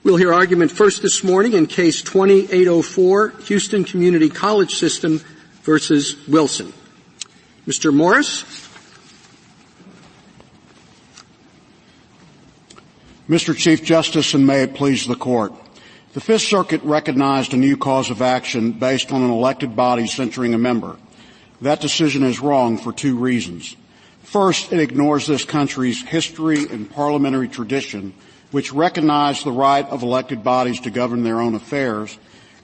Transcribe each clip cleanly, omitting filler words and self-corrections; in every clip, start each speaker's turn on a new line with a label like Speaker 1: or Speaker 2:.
Speaker 1: We'll hear argument first this morning in Case 2804, Houston Community College System versus Wilson. Mr. Morris.
Speaker 2: Mr. Chief Justice, and may it please the Court, the Fifth Circuit recognized a new cause of action based on an elected body censuring a member. That decision is wrong for two reasons. First, it ignores this country's history and parliamentary tradition, which recognize the right of elected bodies to govern their own affairs,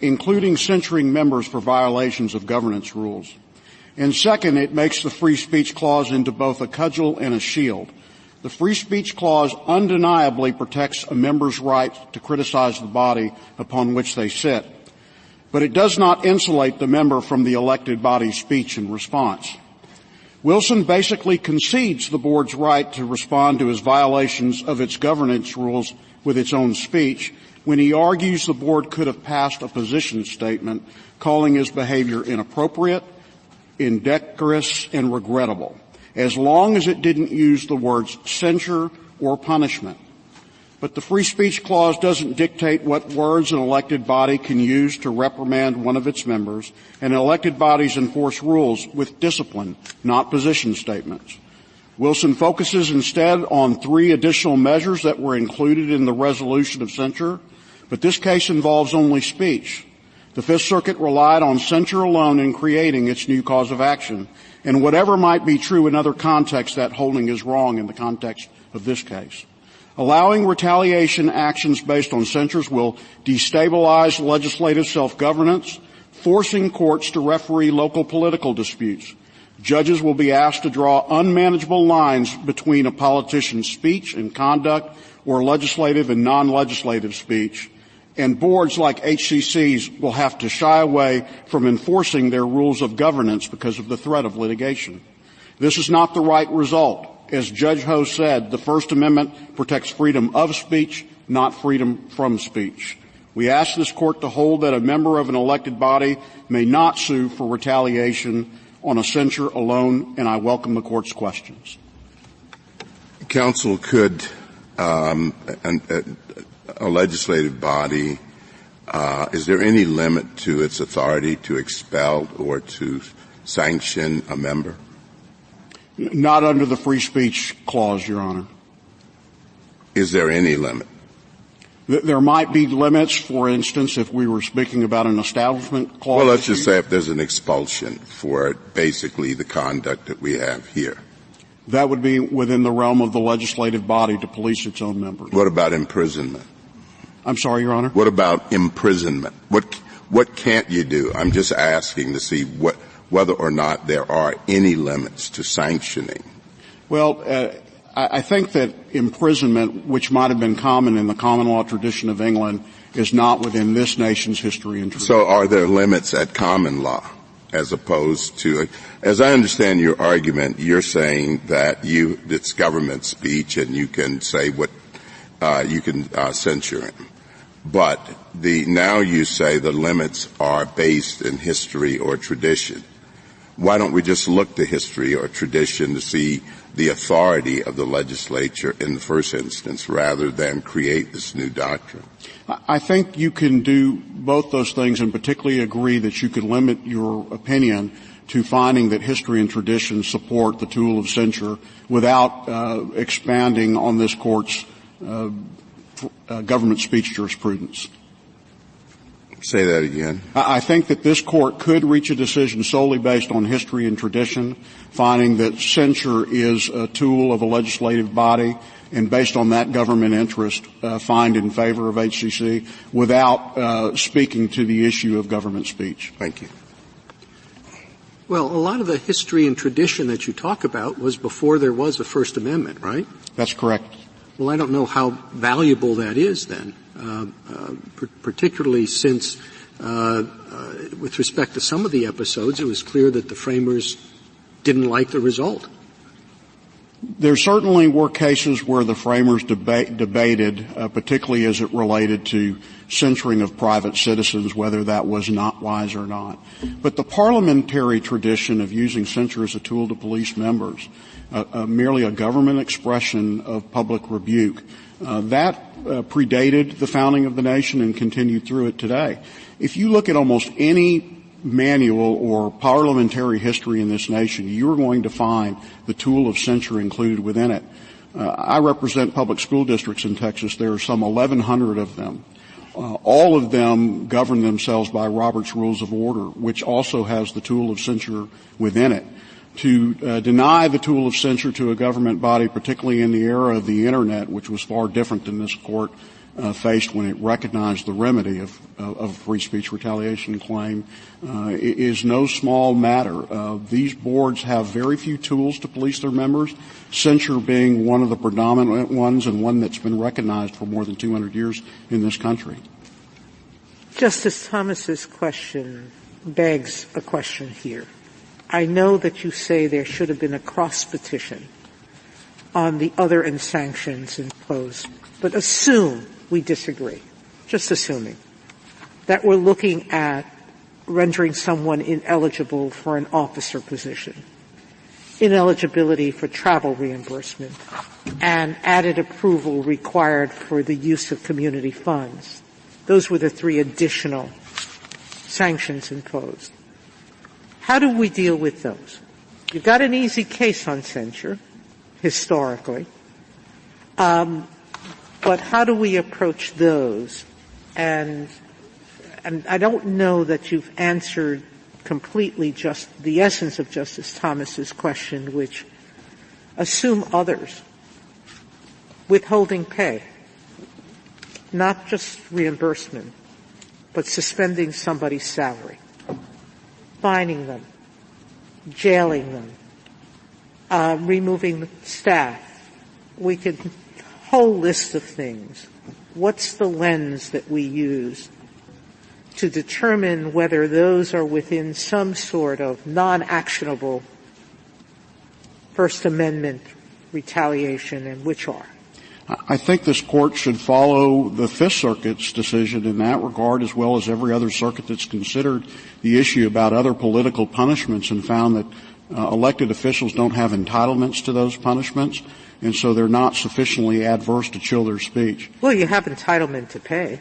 Speaker 2: including censuring members for violations of governance rules. And second, it makes the free speech clause into both a cudgel and a shield. The free speech clause undeniably protects a member's right to criticize the body upon which they sit, but it does not insulate the member from the elected body's speech in response. Wilson basically concedes the board's right to respond to his violations of its governance rules with its own speech when he argues the board could have passed a position statement calling his behavior inappropriate, indecorous, and regrettable, as long as it didn't use the words censure or punishment. But the free speech clause doesn't dictate what words an elected body can use to reprimand one of its members, and elected bodies enforce rules with discipline, not position statements. Wilson focuses instead on three additional measures that were included in the resolution of censure, but this case involves only speech. The Fifth Circuit relied on censure alone in creating its new cause of action, and whatever might be true in other contexts, that holding is wrong in the context of this case. Allowing retaliation actions based on censures will destabilize legislative self-governance, forcing courts to referee local political disputes. Judges will be asked to draw unmanageable lines between a politician's speech and conduct or legislative and non-legislative speech, and boards like HCCs will have to shy away from enforcing their rules of governance because of the threat of litigation. This is not the right result. As Judge Ho said, the First Amendment protects freedom of speech, not freedom from speech. We ask this Court to hold that a member of an elected body may not sue for retaliation on a censure alone, and I welcome the Court's questions.
Speaker 3: Counsel, could a legislative body, is there any limit to its authority to expel or to sanction a member?
Speaker 2: Not under the free speech clause, Your Honor.
Speaker 3: Is there any limit?
Speaker 2: There might be limits, for instance, if we were speaking about an establishment clause.
Speaker 3: Well, let's just say if there's an expulsion for basically the conduct that we have here.
Speaker 2: That would be within the realm of the legislative body to police its own members.
Speaker 3: What about imprisonment?
Speaker 2: I'm sorry, Your Honor?
Speaker 3: What about imprisonment? What can't you do? I'm just asking to see whether or not there are any limits to sanctioning.
Speaker 2: Well, I think that imprisonment, which might have been common in the common law tradition of England, is not within this nation's history and tradition.
Speaker 3: So are there limits at common law as opposed to, as I understand your argument, you're saying that it's government speech and you can say what, you can censure him. But now you say the limits are based in history or tradition. Why don't we just look to history or tradition to see the authority of the legislature in the first instance rather than create this new doctrine?
Speaker 2: I think you can do both those things, and particularly agree that you could limit your opinion to finding that history and tradition support the tool of censure without expanding on this Court's government speech jurisprudence.
Speaker 3: Say that again.
Speaker 2: I think that this Court could reach a decision solely based on history and tradition, finding that censure is a tool of a legislative body, and based on that government interest, find in favor of HCC without speaking to the issue of government speech.
Speaker 3: Thank you.
Speaker 1: Well, a lot of the history and tradition that you talk about was before there was a First Amendment, right?
Speaker 2: That's correct.
Speaker 1: Well, I don't know how valuable that is then, particularly since with respect to some of the episodes, it was clear that the framers didn't like the result.
Speaker 2: There certainly were cases where the framers debated, particularly as it related to censuring of private citizens, whether that was not wise or not. But the parliamentary tradition of using censure as a tool to police members merely a government expression of public rebuke. That predated the founding of the nation and continued through it today. If you look at almost any manual or parliamentary history in this nation, you're going to find the tool of censure included within it. I represent public school districts in Texas. There are some 1,100 of them. All of them govern themselves by Robert's Rules of Order, which also has the tool of censure within it. To deny the tool of censure to a government body, particularly in the era of the Internet, which was far different than this Court faced when it recognized the remedy of free speech retaliation claim, is no small matter. These boards have very few tools to police their members, censure being one of the predominant ones and one that's been recognized for more than 200 years in this country.
Speaker 4: Justice Thomas's question begs a question here. I know that you say there should have been a cross petition on the other and sanctions imposed, but assume we disagree, just assuming that we're looking at rendering someone ineligible for an officer position, ineligibility for travel reimbursement, and added approval required for the use of community funds. Those were the three additional sanctions imposed. How do we deal with those? You've got an easy case on censure, historically. But how do we approach those? And I don't know that you've answered completely just the essence of Justice Thomas's question, which assume others withholding pay, not just reimbursement, but suspending somebody's salary, fining them, jailing them, removing staff. We could whole list of things. What's the lens that we use to determine whether those are within some sort of non-actionable First Amendment retaliation and which are?
Speaker 2: I think this Court should follow the Fifth Circuit's decision in that regard, as well as every other circuit that's considered the issue about other political punishments and found that elected officials don't have entitlements to those punishments, and so they're not sufficiently adverse to chill their speech.
Speaker 4: Well, you have entitlement to pay.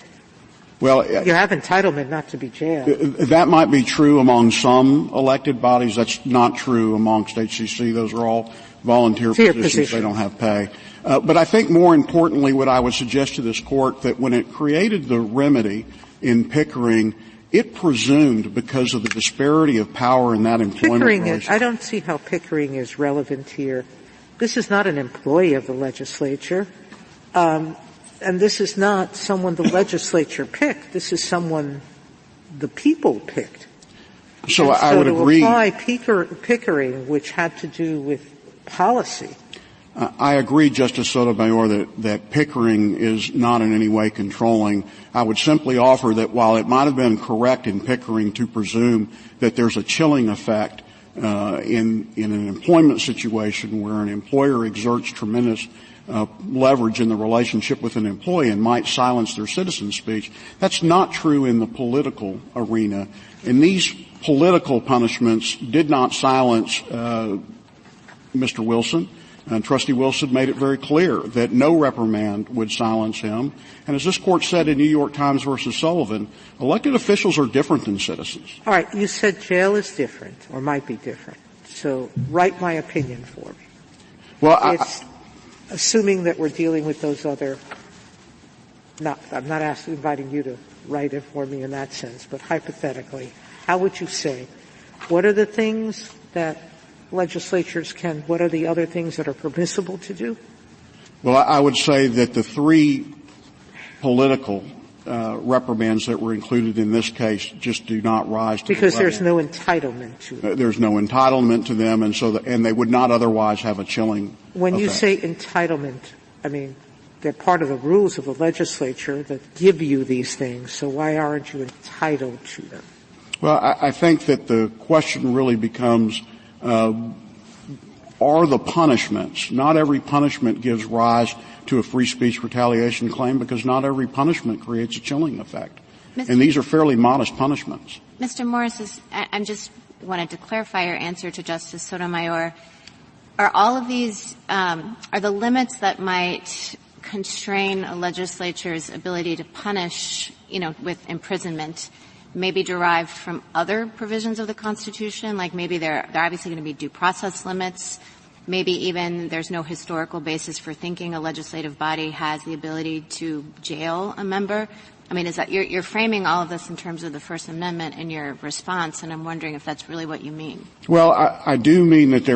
Speaker 2: Well,
Speaker 4: you have entitlement not to be jailed.
Speaker 2: That might be true among some elected bodies. That's not true amongst HCC. Those are all volunteer positions. They don't have pay. But I think more importantly, what I would suggest to this Court, that when it created the remedy in Pickering, it presumed, because of the disparity of power in that employment relationship.
Speaker 4: I don't see how Pickering is relevant here. This is not an employee of the legislature. And this is not someone the legislature picked. This is someone the people picked.
Speaker 2: So I would agree.
Speaker 4: To apply Pickering, which had to do with policy.
Speaker 2: I agree, Justice Sotomayor, that Pickering is not in any way controlling. I would simply offer that while it might have been correct in Pickering to presume that there's a chilling effect in an employment situation where an employer exerts tremendous leverage in the relationship with an employee and might silence their citizen speech, that's not true in the political arena. And these political punishments did not silence Mr. Wilson. And Trustee Wilson made it very clear that no reprimand would silence him. And as this Court said in New York Times versus Sullivan, elected officials are different than citizens.
Speaker 4: All right. You said jail is different or might be different. So write my opinion for me.
Speaker 2: Well,
Speaker 4: assuming that we're dealing with those other I'm not inviting you to write it for me in that sense, but hypothetically, how would you say, what are the things that legislatures what are the other things that are permissible to do?
Speaker 2: Well, I would say that the three political reprimands that were included in this case just do not rise to
Speaker 4: because
Speaker 2: the level.
Speaker 4: There's no entitlement to them.
Speaker 2: There's no entitlement to them, and and they would not otherwise have a chilling
Speaker 4: When
Speaker 2: effect.
Speaker 4: you say entitlement, I mean, they're part of the rules of the legislature that give you these things, so why aren't you entitled to them?
Speaker 2: Well, I think that the question really becomes, are the punishments, not every punishment gives rise to a free speech retaliation claim because not every punishment creates a chilling effect. And these are fairly modest punishments.
Speaker 5: Mr. Morris, I just wanted to clarify your answer to Justice Sotomayor. are all of these, are the limits that might constrain a legislature's ability to punish, with imprisonment, maybe derived from other provisions of the Constitution? Like maybe they're obviously going to be due process limits. Maybe even there's no historical basis for thinking a legislative body has the ability to jail a member. I mean, is that you're framing all of this in terms of the First Amendment in your response, and I'm wondering if that's really what you mean.
Speaker 2: Well, I do mean that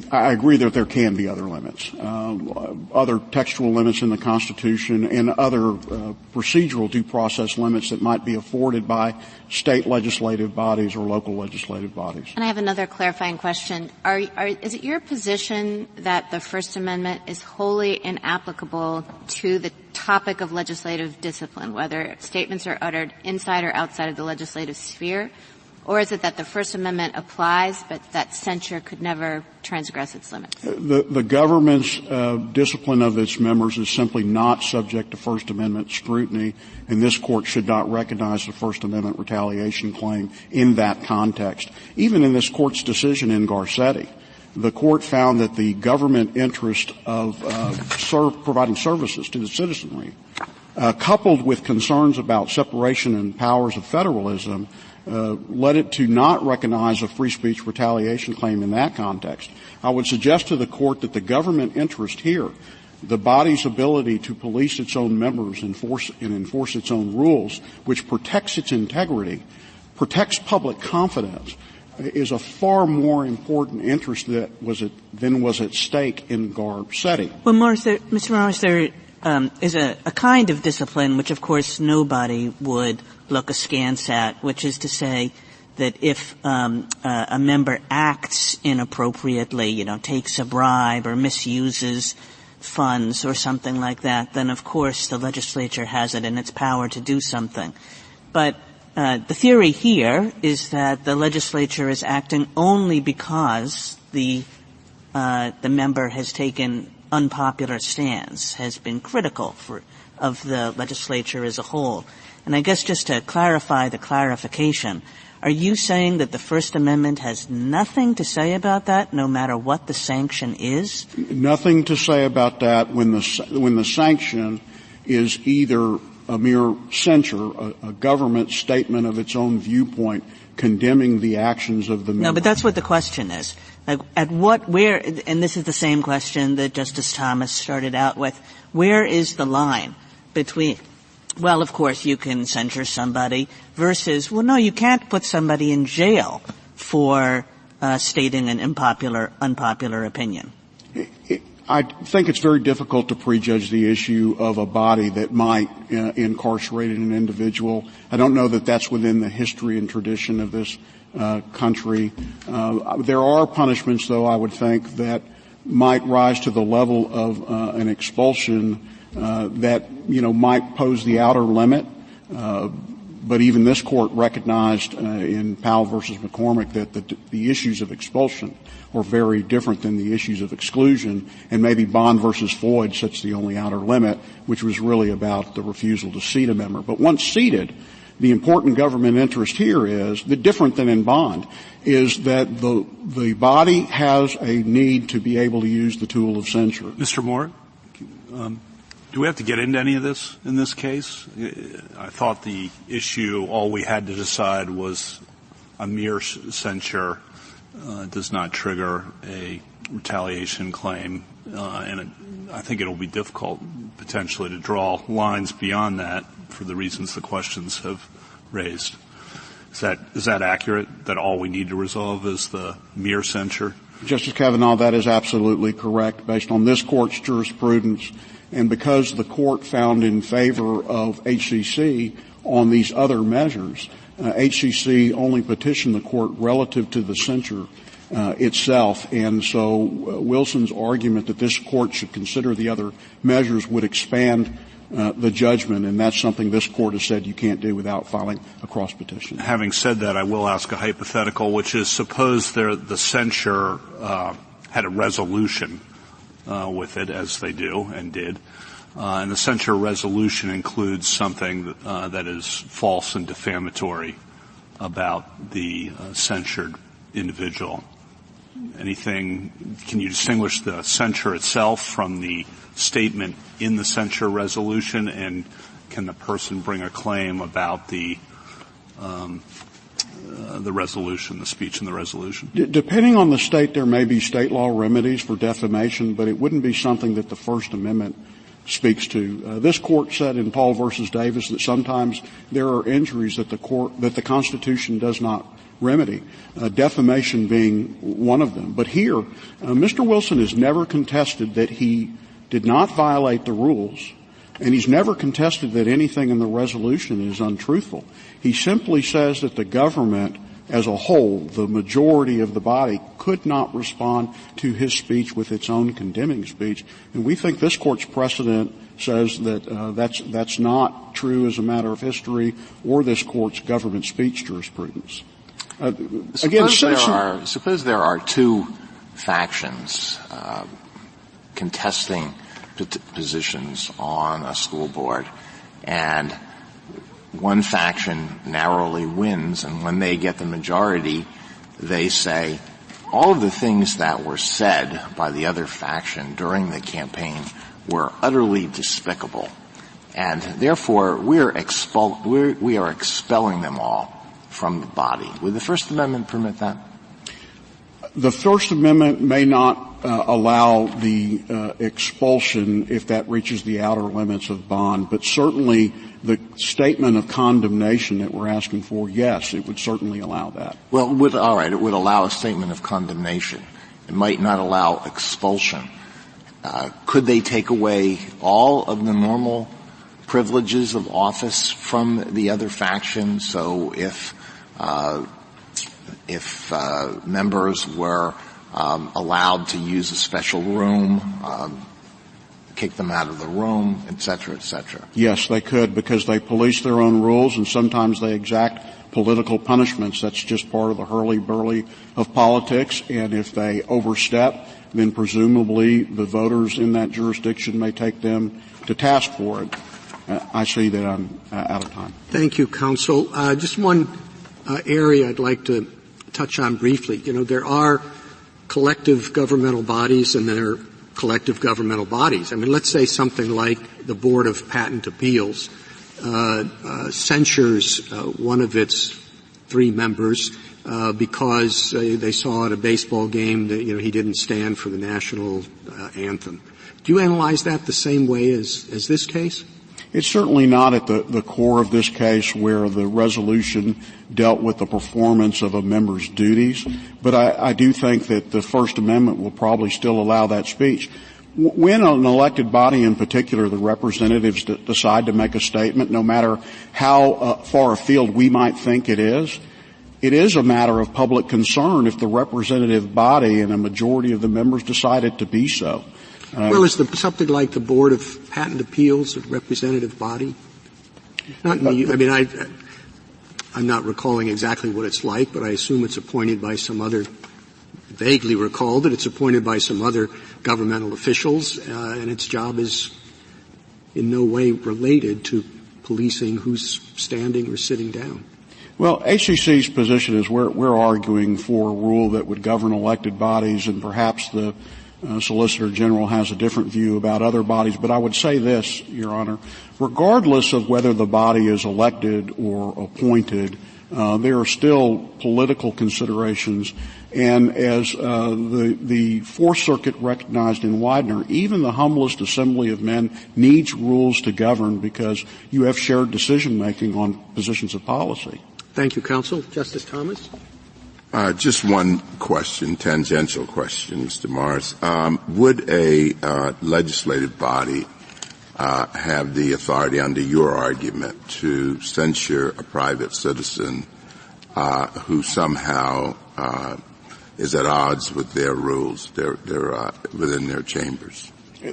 Speaker 2: I agree that there can be other limits, other textual limits in the Constitution and other procedural due process limits that might be afforded by state legislative bodies or local legislative bodies.
Speaker 5: And I have another clarifying question. Is it your position that the First Amendment is wholly inapplicable to the topic of legislative discipline, whether statements are uttered inside or outside of the legislative sphere? Or is it that the First Amendment applies, but that censure could never transgress its limits?
Speaker 2: The government's discipline of its members is simply not subject to First Amendment scrutiny, and this Court should not recognize the First Amendment retaliation claim in that context. Even in this Court's decision in Garcetti, the Court found that the government interest of providing services to the citizenry, coupled with concerns about separation and powers of federalism, led it to not recognize a free speech retaliation claim in that context. I would suggest to the Court that the government interest here, the body's ability to police its own members and enforce its own rules, which protects its integrity, protects public confidence, is a far more important interest than was at stake in Garcetti.
Speaker 6: Well, Mr. Morris, there is a kind of discipline which, of course, nobody would look askance at, which is to say that if a member acts inappropriately, takes a bribe or misuses funds or something like that, then, of course, the legislature has it in its power to do something. But the theory here is that the legislature is acting only because the member has taken unpopular stands, has been critical of the legislature as a whole. And I guess just to clarify the clarification, are you saying that the First Amendment has nothing to say about that, no matter what the sanction is?
Speaker 2: Nothing to say about that when the sanction is either a mere censure, a government statement of its own viewpoint condemning the actions of the member.
Speaker 6: No, but that's what the question is. Like, and this is the same question that Justice Thomas started out with, where is the line between, well, of course, you can censure somebody versus, well, no, you can't put somebody in jail for stating an unpopular opinion?
Speaker 2: I think it's very difficult to prejudge the issue of a body that might incarcerate an individual. I don't know that that's within the history and tradition of this country. There are punishments, though, I would think, that might rise to the level of an expulsion that, might pose the outer limit. But even this Court recognized in Powell versus McCormick that the issues of expulsion are very different than the issues of exclusion, and maybe Bond versus Floyd sets the only outer limit, which was really about the refusal to seat a member. But once seated, the important government interest here is, different than in Bond, is that the body has a need to be able to use the tool of censure.
Speaker 7: Mr. Moore, do we have to get into any of this in this case? I thought the issue, all we had to decide was a mere censure does not trigger a retaliation claim, and I think it'll be difficult potentially to draw lines beyond that for the reasons the questions have raised. Is that accurate, that all we need to resolve is the mere censure?
Speaker 2: Justice Kavanaugh, that is absolutely correct based on this Court's jurisprudence. And because the Court found in favor of HCC on these other measures, HCC only petitioned the Court relative to the censure itself. And so Wilson's argument that this Court should consider the other measures would expand the judgment, and that's something this Court has said you can't do without filing a cross petition.
Speaker 7: Having said that, I will ask a hypothetical, which is suppose the censure had a resolution with it, as they do and did, and the censure resolution includes something that is false and defamatory about the censured individual. anything? Can you distinguish the censure itself from the statement in the censure resolution, and can the person bring a claim about the resolution, the speech in the resolution?
Speaker 2: Depending on the state, there may be state law remedies for defamation, but it wouldn't be something that the First Amendment speaks to. This court said in Paul versus Davis that sometimes there are injuries that the Constitution does not remedy, defamation being one of them. But here, Mr. Wilson has never contested that he did not violate the rules, and he's never contested that anything in the resolution is untruthful. He simply says that the government as a whole, the majority of the body, could not respond to his speech with its own condemning speech. And we think this court's precedent says that that's not true as a matter of history or this court's government speech jurisprudence.
Speaker 8: Suppose there are two factions contesting positions on a school board, and one faction narrowly wins, and when they get the majority, they say all of the things that were said by the other faction during the campaign were utterly despicable, and therefore we are expelling them all from the body. Would the First Amendment permit that?
Speaker 2: The First Amendment may not allow the expulsion if that reaches the outer limits of bond, but certainly the statement of condemnation that we're asking for, yes, it would certainly allow that.
Speaker 8: Well, it would allow a statement of condemnation. It might not allow expulsion. Could they take away all of the normal privileges of office from the other faction? So if members were allowed to use a special room, kick them out of the room, et cetera, et cetera.
Speaker 2: Yes, they could, because they police their own rules, and sometimes they exact political punishments. That's just part of the hurly-burly of politics, and if they overstep, then presumably the voters in that jurisdiction may take them to task for it. I see that I'm out of time.
Speaker 1: Thank you, counsel. Just one area I'd like to touch on briefly. There are collective governmental bodies and there are collective governmental bodies. I mean, let's say something like the Board of Patent Appeals censures one of its 3 members because they saw at a baseball game that he didn't stand for the national anthem. Do you analyze that the same way as this case?
Speaker 2: It's certainly not at the core of this case, where the resolution dealt with the performance of a member's duties, but I do think that the First Amendment will probably still allow that speech. When an elected body, in particular the representatives, decide to make a statement, no matter how far afield we might think it is a matter of public concern if the representative body and a majority of the members decide it to be so.
Speaker 1: Well, is something like the Board of Patent Appeals a representative body? Not me. I mean, I'm not recalling exactly what it's like, but I assume it's appointed by some other, vaguely recall that it's appointed by some other governmental officials, and its job is in no way related to policing who's standing or sitting down.
Speaker 2: Well, HCC's position is we're arguing for a rule that would govern elected bodies, and perhaps the Solicitor General has a different view about other bodies, but I would say this, Your Honor, regardless of whether the body is elected or appointed, there are still political considerations, and as the Fourth Circuit recognized in Widener, even the humblest assembly of men needs rules to govern because you have shared decision-making on positions of policy.
Speaker 1: Thank you, counsel. Justice Thomas?
Speaker 3: Just one question, tangential question, Mr. Morris. Would a legislative body have the authority, under your argument, to censure a private citizen who somehow is at odds with their rules, they're within their chambers?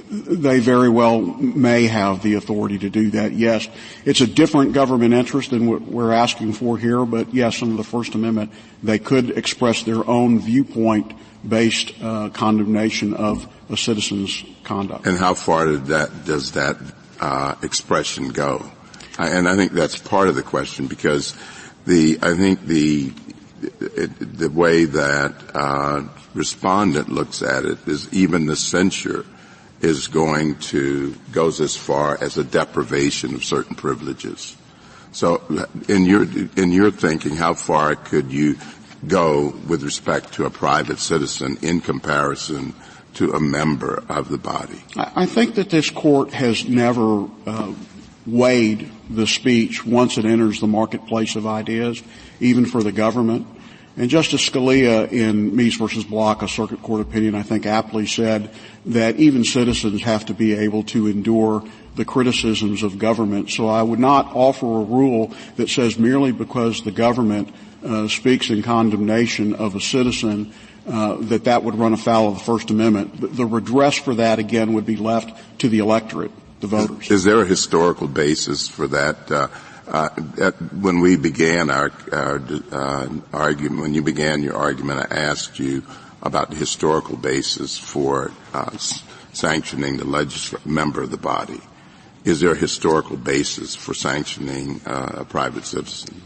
Speaker 2: They very well may have the authority to do that, yes. It's a different government interest than what we're asking for here, but yes, under the First Amendment, they could express their own viewpoint-based condemnation of a citizen's conduct.
Speaker 3: And how far does that expression go? And I think that's part of the question, because I think the the way that Respondent looks at it is even the censure goes as far as a deprivation of certain privileges. So in your thinking, how far could you go with respect to a private citizen in comparison to a member of the body?
Speaker 2: I think that this court has never weighed the speech once it enters the marketplace of ideas, even for the government. And Justice Scalia in Mies v. Block, a circuit court opinion, I think aptly said that even citizens have to be able to endure the criticisms of government. So I would not offer a rule that says merely because the government speaks in condemnation of a citizen that would run afoul of the First Amendment. The redress for that, again, would be left to the electorate, the voters.
Speaker 3: Is there a historical basis for that? When we began our argument, when you began your argument, I asked you about the historical basis for sanctioning the member of the body. Is there a historical basis for sanctioning a private citizen?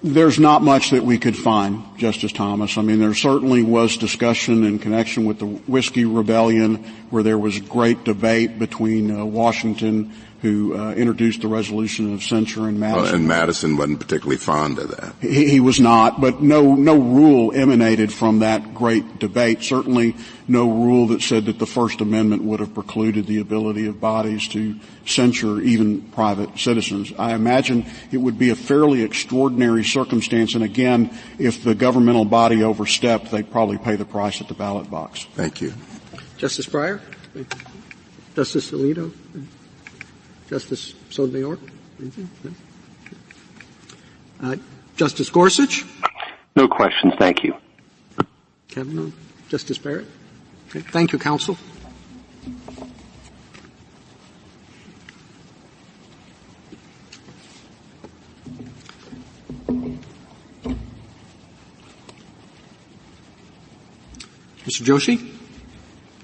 Speaker 2: There's not much that we could find, Justice Thomas. I mean, there certainly was discussion in connection with the Whiskey Rebellion where there was great debate between Washington, who introduced the resolution of censure, and Madison.
Speaker 3: Well, and Madison wasn't particularly fond of that.
Speaker 2: He was not, but no rule emanated from that great debate. Certainly no rule that said that the First Amendment would have precluded the ability of bodies to censure even private citizens. I imagine it would be a fairly extraordinary circumstance, and again, if the governmental body overstepped, they'd probably pay the price at the ballot box.
Speaker 3: Thank you.
Speaker 1: Justice Breyer? Justice Alito? Justice Sotomayor? Justice Gorsuch?
Speaker 9: No questions. Thank you.
Speaker 1: Kavanaugh? Justice Barrett? Okay. Thank you, counsel. Mr. Joshi?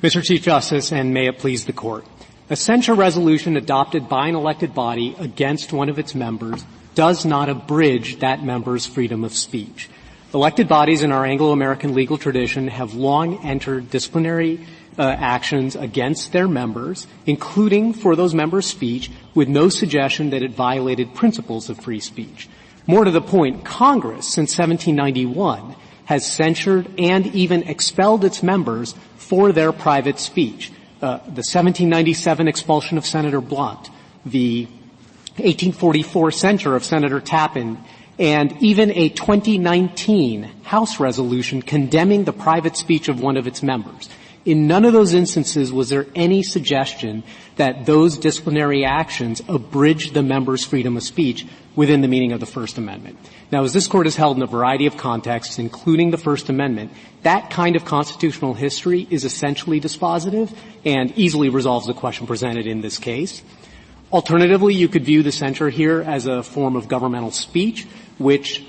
Speaker 10: Mr. Chief Justice, and may it please the Court. A censure resolution adopted by an elected body against one of its members does not abridge that member's freedom of speech. Elected bodies in our Anglo-American legal tradition have long entered disciplinary actions against their members, including for those members' speech, with no suggestion that it violated principles of free speech. More to the point, Congress, since 1791, has censured and even expelled its members for their private speech. The 1797 expulsion of Senator Blunt, the 1844 censure of Senator Tappan, and even a 2019 House resolution condemning the private speech of one of its members. In none of those instances was there any suggestion that those disciplinary actions abridged the member's freedom of speech within the meaning of the First Amendment. Now, as this Court has held in a variety of contexts, including the First Amendment, that kind of constitutional history is essentially dispositive and easily resolves the question presented in this case. Alternatively, you could view the censure here as a form of governmental speech, which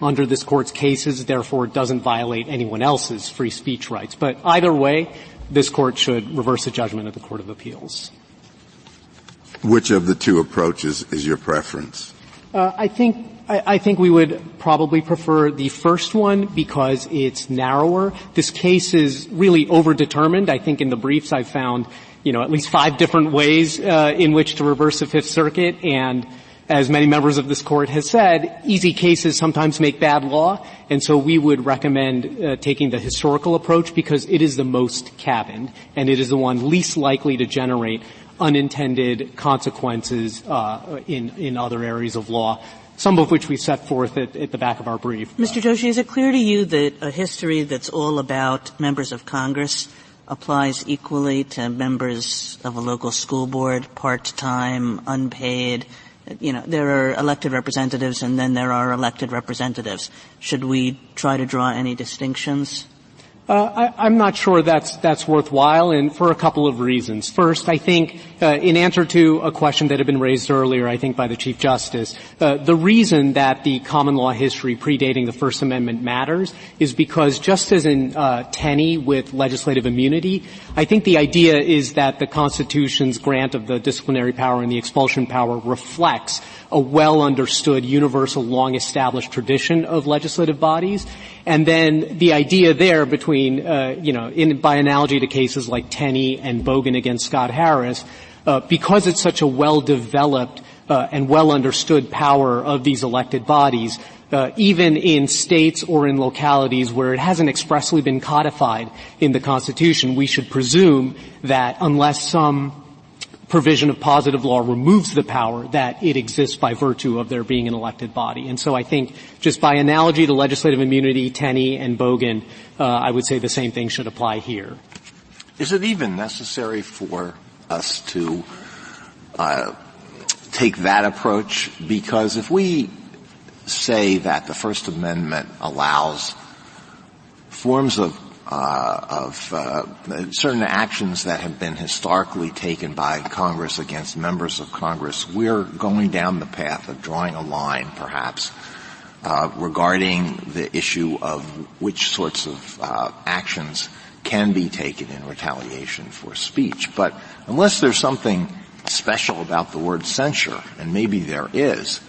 Speaker 10: under this Court's cases, therefore, doesn't violate anyone else's free speech rights. But either way, this Court should reverse the judgment of the Court of Appeals.
Speaker 3: Which of the two approaches is your preference?
Speaker 10: I think we would probably prefer the first one because it's narrower. This case is really overdetermined. I think in the briefs I've found, at least 5 different ways in which to reverse the Fifth Circuit, and as many members of this Court has said, easy cases sometimes make bad law, and so we would recommend taking the historical approach because it is the most cabined, and it is the one least likely to generate unintended consequences in other areas of law, some of which we set forth at the back of our brief.
Speaker 6: Mr. Joshi, is it clear to you that a history that's all about members of Congress applies equally to members of a local school board, part-time, unpaid? There are elected representatives and then there are elected representatives. Should we try to draw any distinctions?
Speaker 10: I'm not sure that's worthwhile, and for a couple of reasons. First, I think, in answer to a question that had been raised earlier, I think by the Chief Justice, the reason that the common law history predating the First Amendment matters is because just as in Tenney with legislative immunity, I think the idea is that the Constitution's grant of the disciplinary power and the expulsion power reflects a well-understood, universal, long-established tradition of legislative bodies. And then the idea there between, by analogy to cases like Tenney and Bogan against Scott Harris, because it's such a well-developed and well-understood power of these elected bodies, even in states or in localities where it hasn't expressly been codified in the Constitution, we should presume that unless some provision of positive law removes the power, that it exists by virtue of there being an elected body. And so I think just by analogy to legislative immunity, Tenney and Bogan, I would say the same thing should apply here.
Speaker 8: Is it even necessary for us to take that approach? Because if we say that the First Amendment allows forms of certain actions that have been historically taken by Congress against members of Congress, we're going down the path of drawing a line, perhaps, regarding the issue of which sorts of actions can be taken in retaliation for speech. But unless there's something special about the word censure, and maybe there is,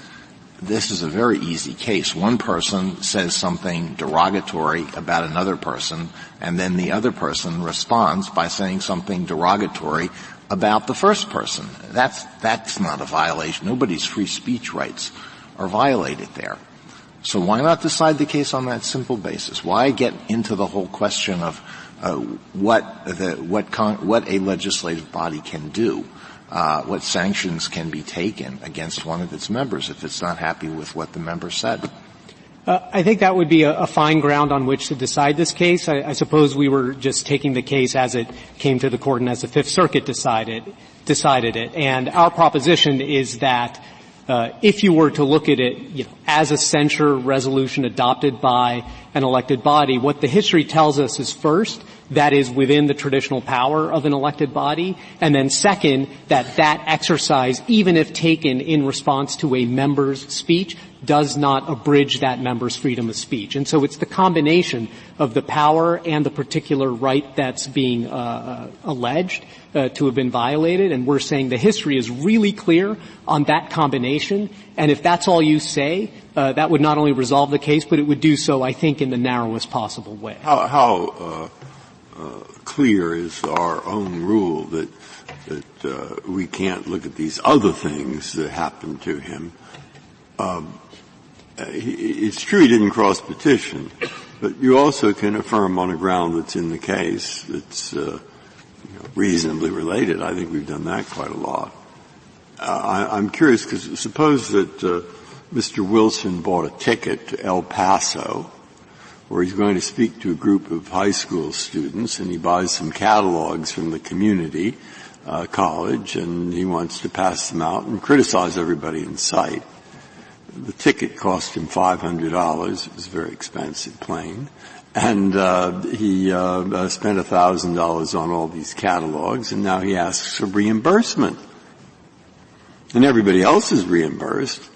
Speaker 8: this is a very easy case. One person says something derogatory about another person, and then the other person responds by saying something derogatory about the first person. That's not a violation. Nobody's free speech rights are violated there. So why not decide the case on that simple basis? Why get into the whole question of what a legislative body can do? What sanctions can be taken against one of its members if it's not happy with what the member said?
Speaker 10: I think that would be a fine ground on which to decide this case. I suppose we were just taking the case as it came to the court and as the Fifth Circuit decided it. And our proposition is that if you were to look at it, as a censure resolution adopted by an elected body, what the history tells us is first, that is within the traditional power of an elected body, and then second, that exercise, even if taken in response to a member's speech, does not abridge that member's freedom of speech. And so it's the combination of the power and the particular right that's being alleged to have been violated, and we're saying the history is really clear on that combination, and if that's all you say, that would not only resolve the case, but it would do so, I think, in the narrowest possible way.
Speaker 11: How clear is our own rule that we can't look at these other things that happened to him? It's true he didn't cross petition, but you also can affirm on a ground that's in the case that's reasonably related. I think we've done that quite a lot. I'm curious because suppose that Mr. Wilson bought a ticket to El Paso where he's going to speak to a group of high school students, and he buys some catalogs from the community college, and he wants to pass them out and criticize everybody in sight. The ticket cost him $500. It was a very expensive plane. And he spent $1,000 on all these catalogs, and now he asks for reimbursement. And everybody else is reimbursed.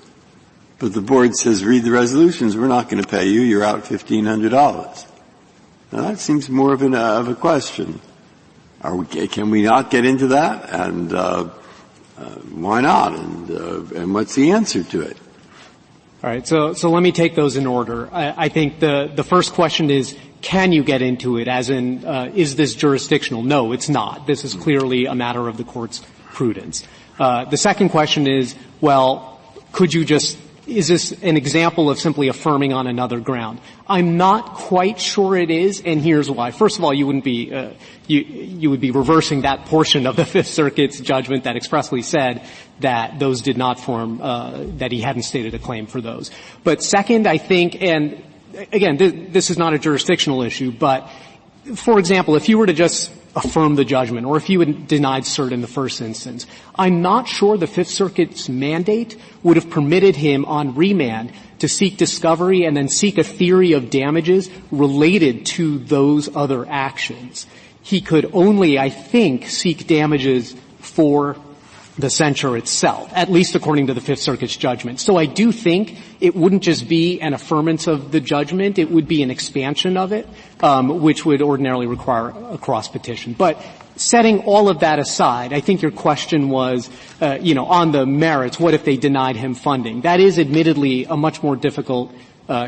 Speaker 11: But the board says, read the resolutions, we're not going to pay you, you're out $1,500. Now that seems more of a question. Can we not get into that? And why not? And what's the answer to it?
Speaker 10: All right, so let me take those in order. I think the first question is, can you get into it, as in, is this jurisdictional? No, it's not. This is clearly a matter of the court's prudence. The second question is, well, is this an example of simply affirming on another ground? I'm not quite sure it is, and here's why. First of all, you wouldn't be, you would be reversing that portion of the Fifth Circuit's judgment that expressly said that those did not form, that he hadn't stated a claim for those. But second, I think, and again, this is not a jurisdictional issue, but for example, if you were to just affirmed the judgment, or if you had denied cert in the first instance. I'm not sure the Fifth Circuit's mandate would have permitted him on remand to seek discovery and then seek a theory of damages related to those other actions. He could only, I think, seek damages for the censure itself, at least according to the Fifth Circuit's judgment. So I do think it wouldn't just be an affirmance of the judgment, it would be an expansion of it, which would ordinarily require a cross-petition. But setting all of that aside, I think your question was, on the merits, what if they denied him funding? That is admittedly a much more difficult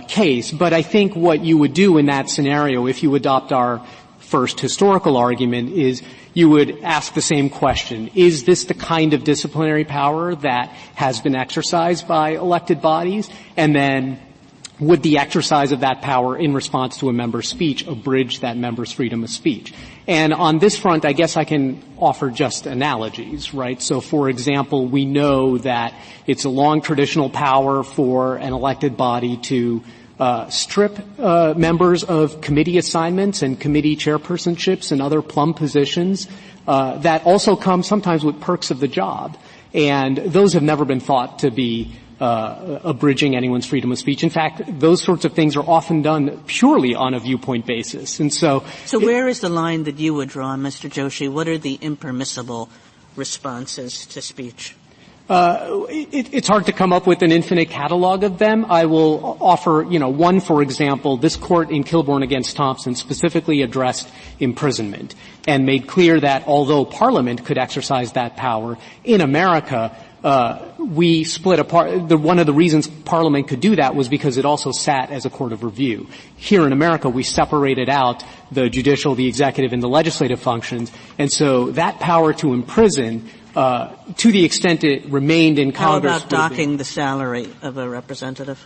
Speaker 10: case, but I think what you would do in that scenario, if you adopt our first historical argument, is you would ask the same question. Is this the kind of disciplinary power that has been exercised by elected bodies? And then would the exercise of that power in response to a member's speech abridge that member's freedom of speech? And on this front, I guess I can offer just analogies, right? So, for example, we know that it's a long traditional power for an elected body to strip members of committee assignments and committee chairpersonships and other plum positions that also come sometimes with perks of the job. And those have never been thought to be abridging anyone's freedom of speech. In fact, those sorts of things are often done purely on a viewpoint basis. And so
Speaker 6: where is the line that you would draw, Mr. Joshi? What are the impermissible responses to speech?
Speaker 10: It's hard to come up with an infinite catalog of them. I will offer, one, for example, this court in Kilbourne against Thompson specifically addressed imprisonment and made clear that although Parliament could exercise that power, in America, we split apart. One of the reasons Parliament could do that was because it also sat as a court of review. Here in America, we separated out the judicial, the executive, and the legislative functions, and so that power to imprison, to the extent it remained in Congress.
Speaker 6: How about docking the salary of a representative?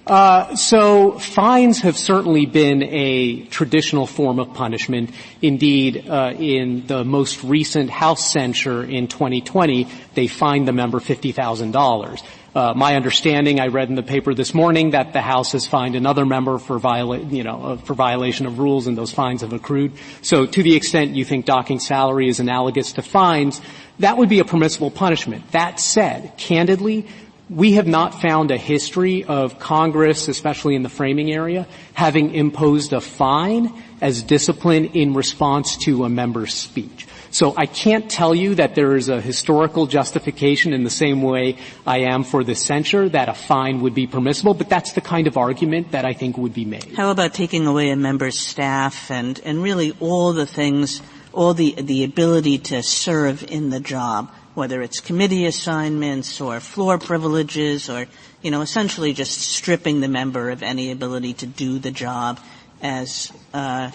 Speaker 10: So fines have certainly been a traditional form of punishment. Indeed, in the most recent House censure in 2020, they fined the member $50,000. My understanding, I read in the paper this morning that the House has fined another member for violation of rules, and those fines have accrued. So to the extent you think docking salary is analogous to fines, that would be a permissible punishment. That said, candidly, we have not found a history of Congress, especially in the framing area, having imposed a fine as discipline in response to a member's speech. So I can't tell you that there is a historical justification in the same way I am for the censure that a fine would be permissible, but that's the kind of argument that I think would be made.
Speaker 6: How about taking away a member's staff and really all the things, all the ability to serve in the job, whether it's committee assignments or floor privileges or, essentially just stripping the member of any ability to do the job as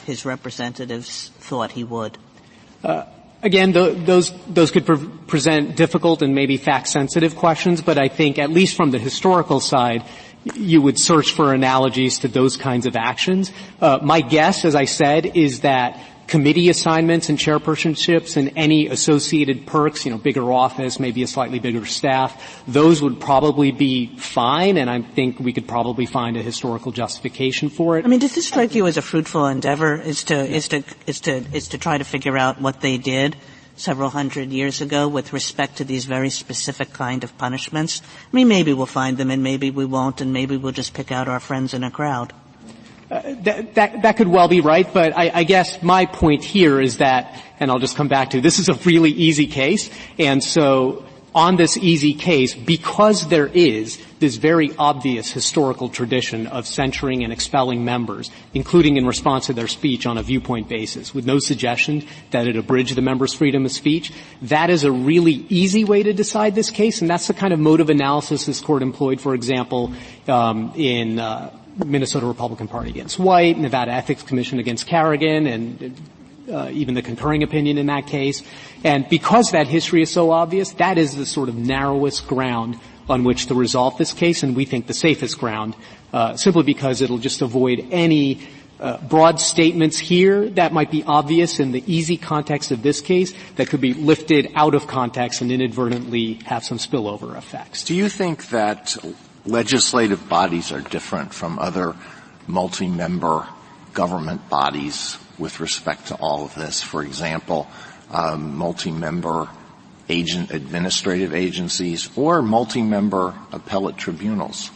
Speaker 6: his representatives thought he would?
Speaker 10: Again, those could present difficult and maybe fact-sensitive questions, but I think at least from the historical side, you would search for analogies to those kinds of actions. My guess, as I said, is that committee assignments and chairpersonships and any associated perks, bigger office, maybe a slightly bigger staff, those would probably be fine, and I think we could probably find a historical justification for it.
Speaker 6: I mean, does this strike you as a fruitful endeavor, is to try to figure out what they did several hundred years ago with respect to these very specific kind of punishments? I mean, maybe we'll find them and maybe we won't, and maybe we'll just pick out our friends in a crowd.
Speaker 10: That could well be right, but I guess my point here is that, and I'll just come back to, this is a really easy case, and so on this easy case, because there is this very obvious historical tradition of censuring and expelling members, including in response to their speech on a viewpoint basis, with no suggestion that it abridged the member's freedom of speech, that is a really easy way to decide this case, and that's the kind of mode of analysis this Court employed, for example, in Minnesota Republican Party against White, Nevada Ethics Commission against Carrigan, and even the concurring opinion in that case. And because that history is so obvious, that is the sort of narrowest ground on which to resolve this case, and we think the safest ground, simply because it'll just avoid any broad statements here that might be obvious in the easy context of this case that could be lifted out of context and inadvertently have some spillover effects.
Speaker 8: Do you think that legislative bodies are different from other multi-member government bodies with respect to all of this? For example, multi-member administrative agencies or multi-member appellate tribunals?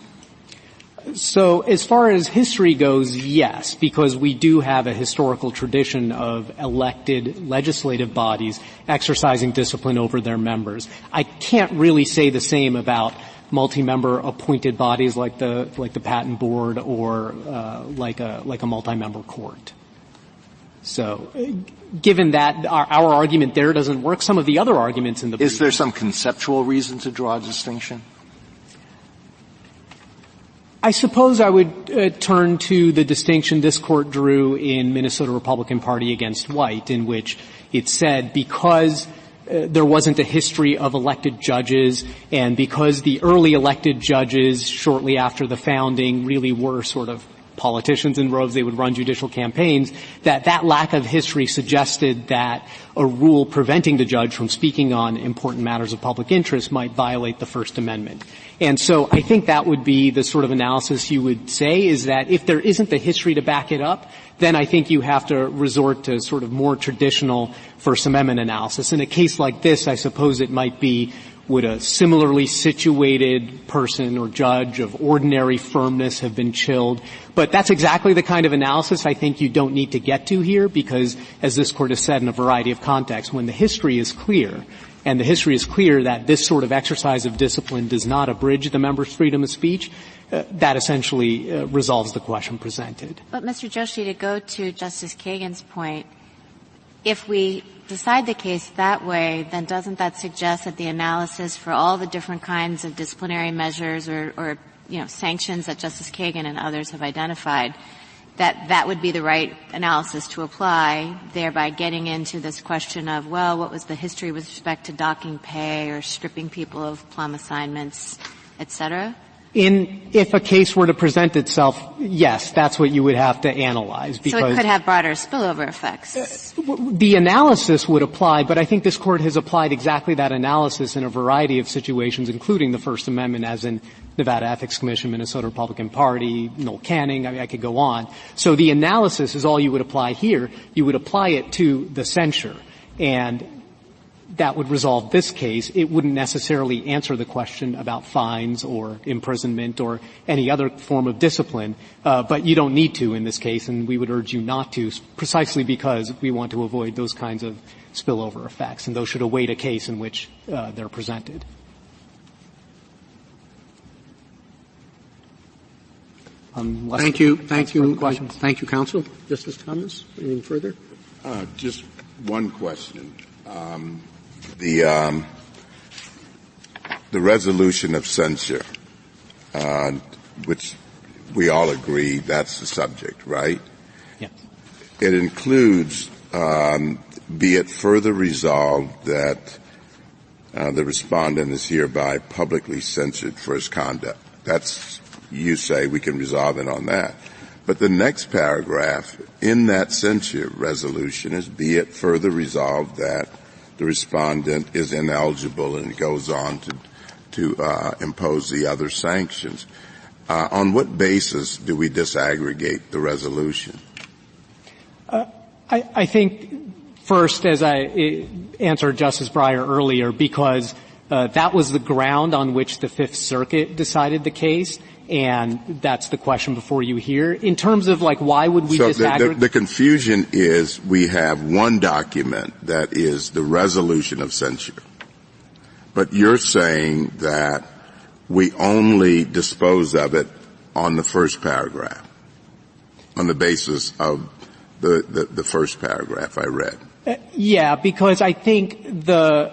Speaker 10: So as far as history goes, yes, because we do have a historical tradition of elected legislative bodies exercising discipline over their members. I can't really say the same about multi-member appointed bodies like the patent board or like a multi-member court. So given that our argument there doesn't work, some of the other arguments in the
Speaker 8: Is there some conceptual reason to draw a distinction?
Speaker 10: I suppose I would turn to the distinction this Court drew in Minnesota Republican Party against White, in which it said because there wasn't a history of elected judges and because the early elected judges shortly after the founding really were sort of politicians in robes, they would run judicial campaigns, that lack of history suggested that a rule preventing the judge from speaking on important matters of public interest might violate the First Amendment. And so I think that would be the sort of analysis you would say, is that if there isn't a history to back it up, then I think you have to resort to sort of more traditional First Amendment analysis. In a case like this, I suppose it might be, would a similarly situated person or judge of ordinary firmness have been chilled? But that's exactly the kind of analysis I think you don't need to get to here, because, as this Court has said in a variety of contexts, when the history is clear, and the history is clear that this sort of exercise of discipline does not abridge the member's freedom of speech, that essentially resolves the question presented.
Speaker 5: But, Mr. Joshi, to go to Justice Kagan's point, if we decide the case that way, then doesn't that suggest that the analysis for all the different kinds of disciplinary measures or sanctions that Justice Kagan and others have identified, that would be the right analysis to apply, thereby getting into this question of, well, what was the history with respect to docking pay or stripping people of plum assignments, et cetera?
Speaker 10: If a case were to present itself, yes, that's what you would have to analyze. Because
Speaker 5: so it could have broader spillover effects.
Speaker 10: The analysis would apply, but I think this Court has applied exactly that analysis in a variety of situations, including the First Amendment, as in Nevada Ethics Commission, Minnesota Republican Party, Noel Canning. I could go on. So the analysis is all you would apply here. You would apply it to the censure, and that would resolve this case. It wouldn't necessarily answer the question about fines or imprisonment or any other form of discipline, but you don't need to in this case, and we would urge you not to, precisely because we want to avoid those kinds of spillover effects, and those should await a case in which they're presented.
Speaker 1: Thank you. Thank you, counsel. Justice Thomas, anything further?
Speaker 3: Just one question. The resolution of censure, which we all agree that's the subject, right?
Speaker 10: Yes.
Speaker 3: It includes, be it further resolved that the respondent is hereby publicly censured for his conduct. That's, you say we can resolve it on that. But the next paragraph in that censure resolution is, be it further resolved that the respondent is ineligible, and it goes on to impose the other sanctions. On what basis do we disaggregate the resolution?
Speaker 10: I think first, as I answered Justice Breyer earlier, because that was the ground on which the Fifth Circuit decided the case, and that's the question before you here. In terms of, why would we disaggregate?
Speaker 3: The confusion is we have one document that is the resolution of censure. But you're saying that we only dispose of it on the first paragraph, on the basis of the first paragraph I read.
Speaker 10: Yeah, because I think the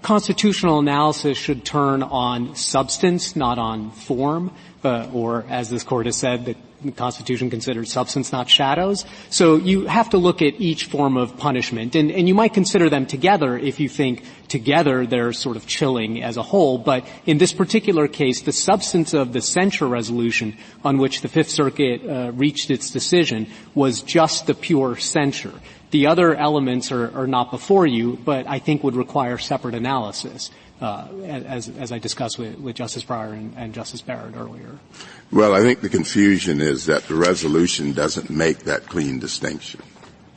Speaker 10: constitutional analysis should turn on substance, not on form. Or, as this Court has said, the Constitution considers substance, not shadows. So you have to look at each form of punishment, and you might consider them together if you think together they're sort of chilling as a whole. But in this particular case, the substance of the censure resolution on which the Fifth Circuit reached its decision was just the pure censure. The other elements are not before you, but I think would require separate analysis. As I discussed with Justice Breyer and Justice Barrett earlier.
Speaker 3: Well, I think the confusion is that the resolution doesn't make that clean distinction.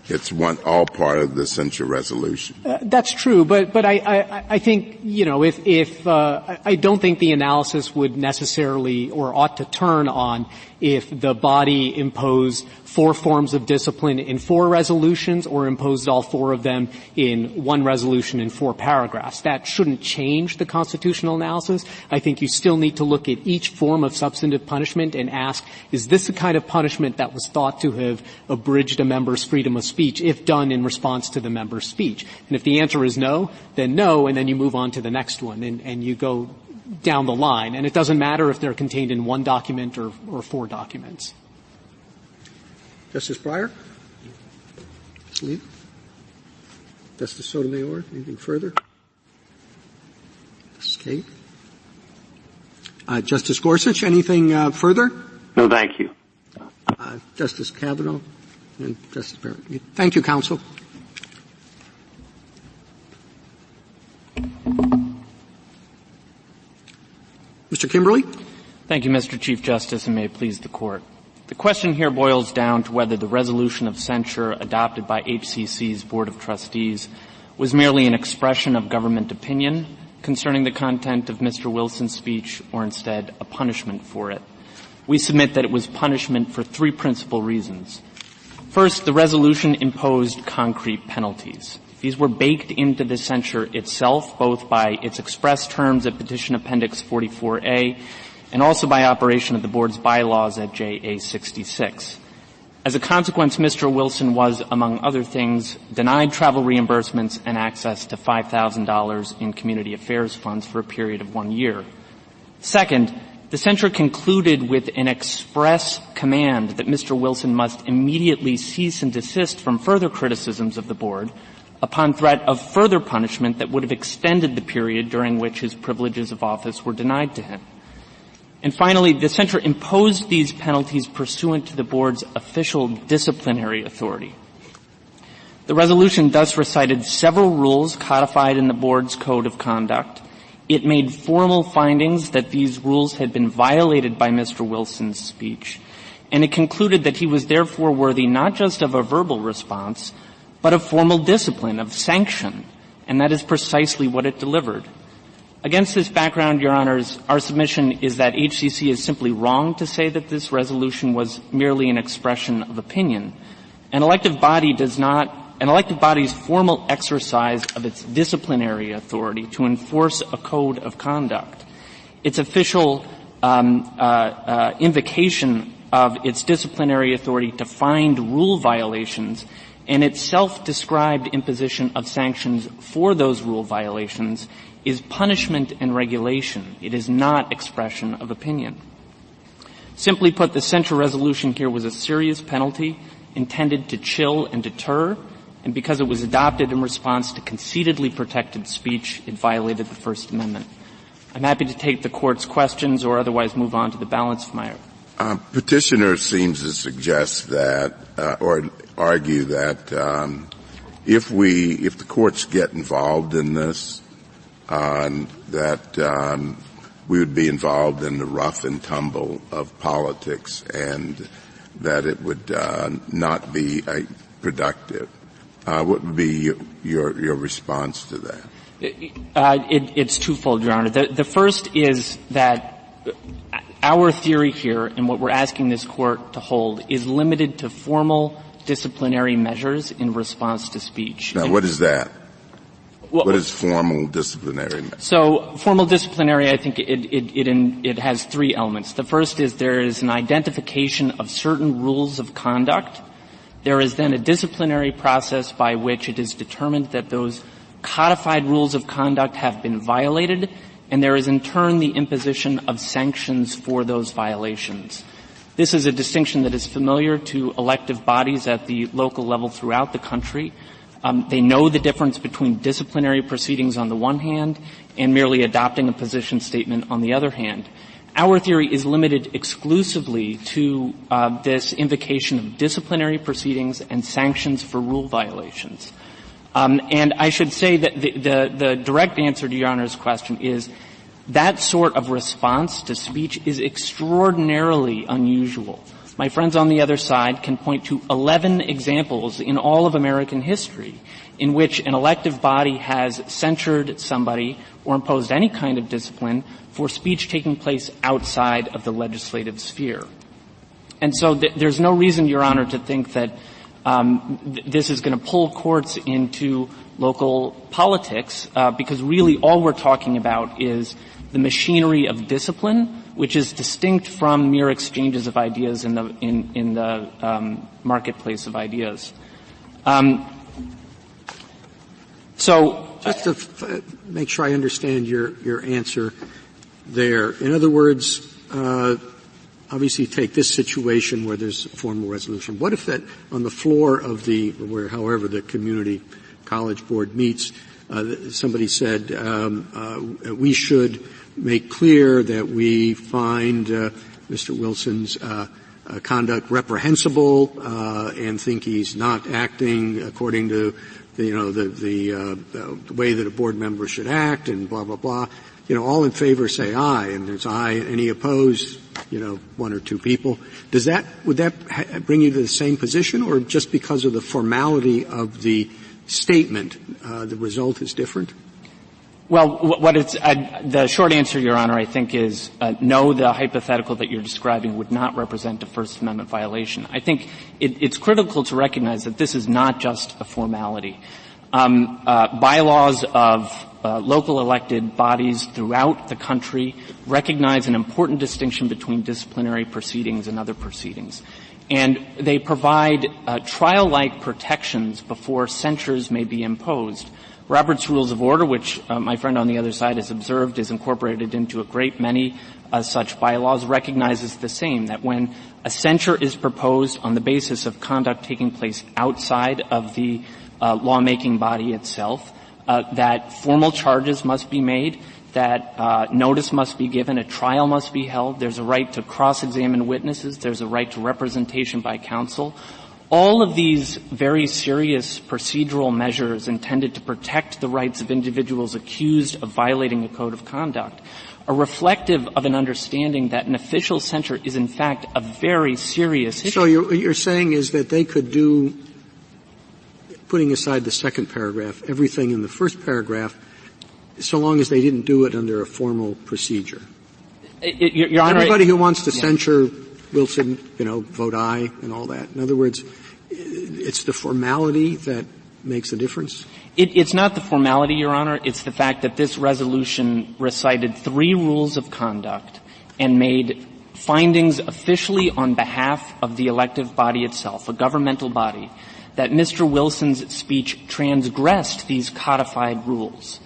Speaker 3: It's all part of the censure resolution.
Speaker 10: That's true, but I think, if I don't think the analysis would necessarily or ought to turn on if the body imposed 4 forms of discipline in 4 resolutions or imposed all 4 of them in 1 resolution in 4 paragraphs. That shouldn't change the constitutional analysis. I think you still need to look at each form of substantive punishment and ask, is this the kind of punishment that was thought to have abridged a member's freedom of speech if done in response to the member's speech? And if the answer is no, and then you move on to the next one and you go down the line. And it doesn't matter if they're contained in 1 document or 4 documents.
Speaker 1: Justice Breyer? Justice Sotomayor? Anything further? Justice Kate? Justice Gorsuch, anything further?
Speaker 9: No, thank you.
Speaker 1: Justice Kavanaugh and Justice Barrett. Thank you, counsel. Mr. Kimberly?
Speaker 12: Thank you, Mr. Chief Justice, and may it please the Court. The question here boils down to whether the resolution of censure adopted by HCC's Board of Trustees was merely an expression of government opinion concerning the content of Mr. Wilson's speech or instead a punishment for it. We submit that it was punishment for 3 principal reasons. First, the resolution imposed concrete penalties. These were baked into the censure itself, both by its express terms at Petition Appendix 44A and also by operation of the Board's bylaws at JA 66. As a consequence, Mr. Wilson was, among other things, denied travel reimbursements and access to $5,000 in community affairs funds for a period of 1 year. Second, the censure concluded with an express command that Mr. Wilson must immediately cease and desist from further criticisms of the Board upon threat of further punishment that would have extended the period during which his privileges of office were denied to him. And finally, the censure imposed these penalties pursuant to the Board's official disciplinary authority. The resolution thus recited several rules codified in the Board's Code of Conduct. It made formal findings that these rules had been violated by Mr. Wilson's speech, and it concluded that he was therefore worthy not just of a verbal response, but of formal discipline, of sanction, and that is precisely what it delivered. Against this background, Your Honors, our submission is that HCC is simply wrong to say that this resolution was merely an expression of opinion. An elective body's formal exercise of its disciplinary authority to enforce a code of conduct, its official invocation of its disciplinary authority to find rule violations, and its self-described imposition of sanctions for those rule violations is punishment and regulation. It is not expression of opinion. Simply put, the censure resolution here was a serious penalty intended to chill and deter, and because it was adopted in response to conceitedly protected speech, it violated the First Amendment. I'm happy to take the Court's questions or otherwise move on to the balance of my
Speaker 3: Petitioner seems to suggest that, or argue that, if the courts get involved in this, that we would be involved in the rough and tumble of politics, and that it would not be productive. What would be your response to that?
Speaker 12: It's twofold, Your Honor. The first is that our theory here, and what we're asking this Court to hold, is limited to formal disciplinary measures in response to speech.
Speaker 3: Now, what is that? What is formal disciplinary?
Speaker 12: So, formal disciplinary, I think it has 3 elements. The first is there is an identification of certain rules of conduct. There is then a disciplinary process by which it is determined that those codified rules of conduct have been violated, and there is in turn the imposition of sanctions for those violations. This is a distinction that is familiar to elective bodies at the local level throughout the country. They know the difference between disciplinary proceedings on the one hand and merely adopting a position statement on the other hand. Our theory is limited exclusively to this invocation of disciplinary proceedings and sanctions for rule violations. And I should say that the direct answer to Your Honor's question is that sort of response to speech is extraordinarily unusual. My friends on the other side can point to 11 examples in all of American history in which an elective body has censured somebody or imposed any kind of discipline for speech taking place outside of the legislative sphere. And so there's no reason, Your Honor, to think that this is going to pull courts into local politics, because really all we're talking about is the machinery of discipline, which is distinct from mere exchanges of ideas in the marketplace of ideas.
Speaker 1: So just to make sure I understand your answer there. In other words, obviously take this situation where there's a formal resolution. What if that on the floor of however the community college board meets, somebody said, we should make clear that we find Mr. Wilson's conduct reprehensible and think he's not acting according to the way that a board member should act, and blah blah blah. All in favor say aye, and there's aye. Any opposed? One or two people. Would that bring you to the same position, or just because of the formality of the statement, the result is different?
Speaker 12: Well, the short answer, Your Honor, I think is no. The hypothetical that you're describing would not represent a First Amendment violation. I think it's critical to recognize that this is not just a formality. Bylaws of local elected bodies throughout the country recognize an important distinction between disciplinary proceedings and other proceedings. And they provide trial-like protections before censures may be imposed. Robert's Rules of Order, which my friend on the other side has observed is incorporated into a great many such bylaws, recognizes the same, that when a censure is proposed on the basis of conduct taking place outside of the lawmaking body itself, that formal charges must be made, that notice must be given, a trial must be held, there's a right to cross-examine witnesses, there's a right to representation by counsel. All of these very serious procedural measures intended to protect the rights of individuals accused of violating a code of conduct are reflective of an understanding that an official censure is in fact a very serious issue.
Speaker 1: So what you're saying is that they could do, putting aside the second paragraph, everything in the first paragraph, so long as they didn't do it under a formal procedure.
Speaker 12: Your Honor,
Speaker 1: everybody who wants to censure Wilson, vote aye and all that. In other words, it's the formality that makes a difference?
Speaker 12: It's not the formality, Your Honor. It's the fact that this resolution recited 3 rules of conduct and made findings officially on behalf of the elective body itself, a governmental body, that Mr. Wilson's speech transgressed these codified rules.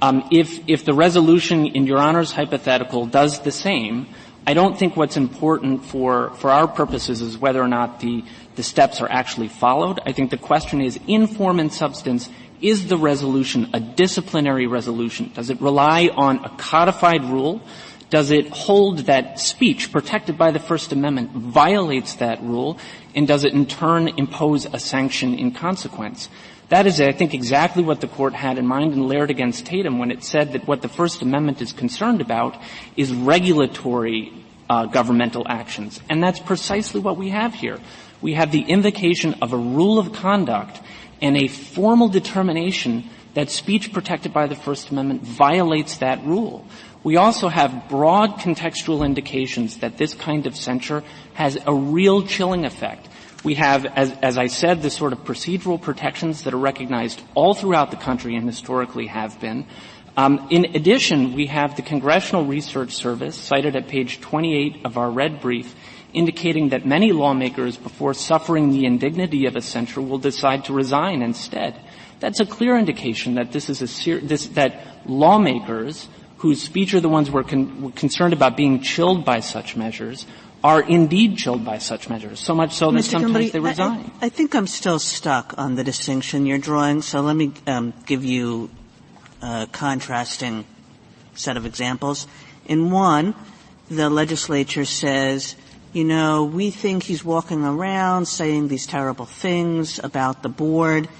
Speaker 12: If the resolution in Your Honor's hypothetical does the same, I don't think what's important for our purposes is whether or not the steps are actually followed. I think the question is, in form and substance, is the resolution a disciplinary resolution? Does it rely on a codified rule? Does it hold that speech protected by the First Amendment violates that rule? And does it in turn impose a sanction in consequence? That is, I think, exactly what the Court had in mind in Laird against Tatum when it said that what the First Amendment is concerned about is regulatory governmental actions. And that's precisely what we have here. We have the invocation of a rule of conduct and a formal determination that speech protected by the First Amendment violates that rule. We also have broad contextual indications that this kind of censure has a real chilling effect. We have, as I said, the sort of procedural protections that are recognized all throughout the country and historically have been. In addition, we have the Congressional Research Service, cited at page 28 of our red brief, indicating that many lawmakers, before suffering the indignity of a censure, will decide to resign instead. That's a clear indication that this is that lawmakers whose speech are the ones who are concerned about being chilled by such measures are indeed chilled by such measures, so much so that sometimes
Speaker 6: Kimberly,
Speaker 12: they resign.
Speaker 6: I think I'm still stuck on the distinction you're drawing, so let me give you a contrasting set of examples. In one, the legislature says, we think he's walking around saying these terrible things about the board,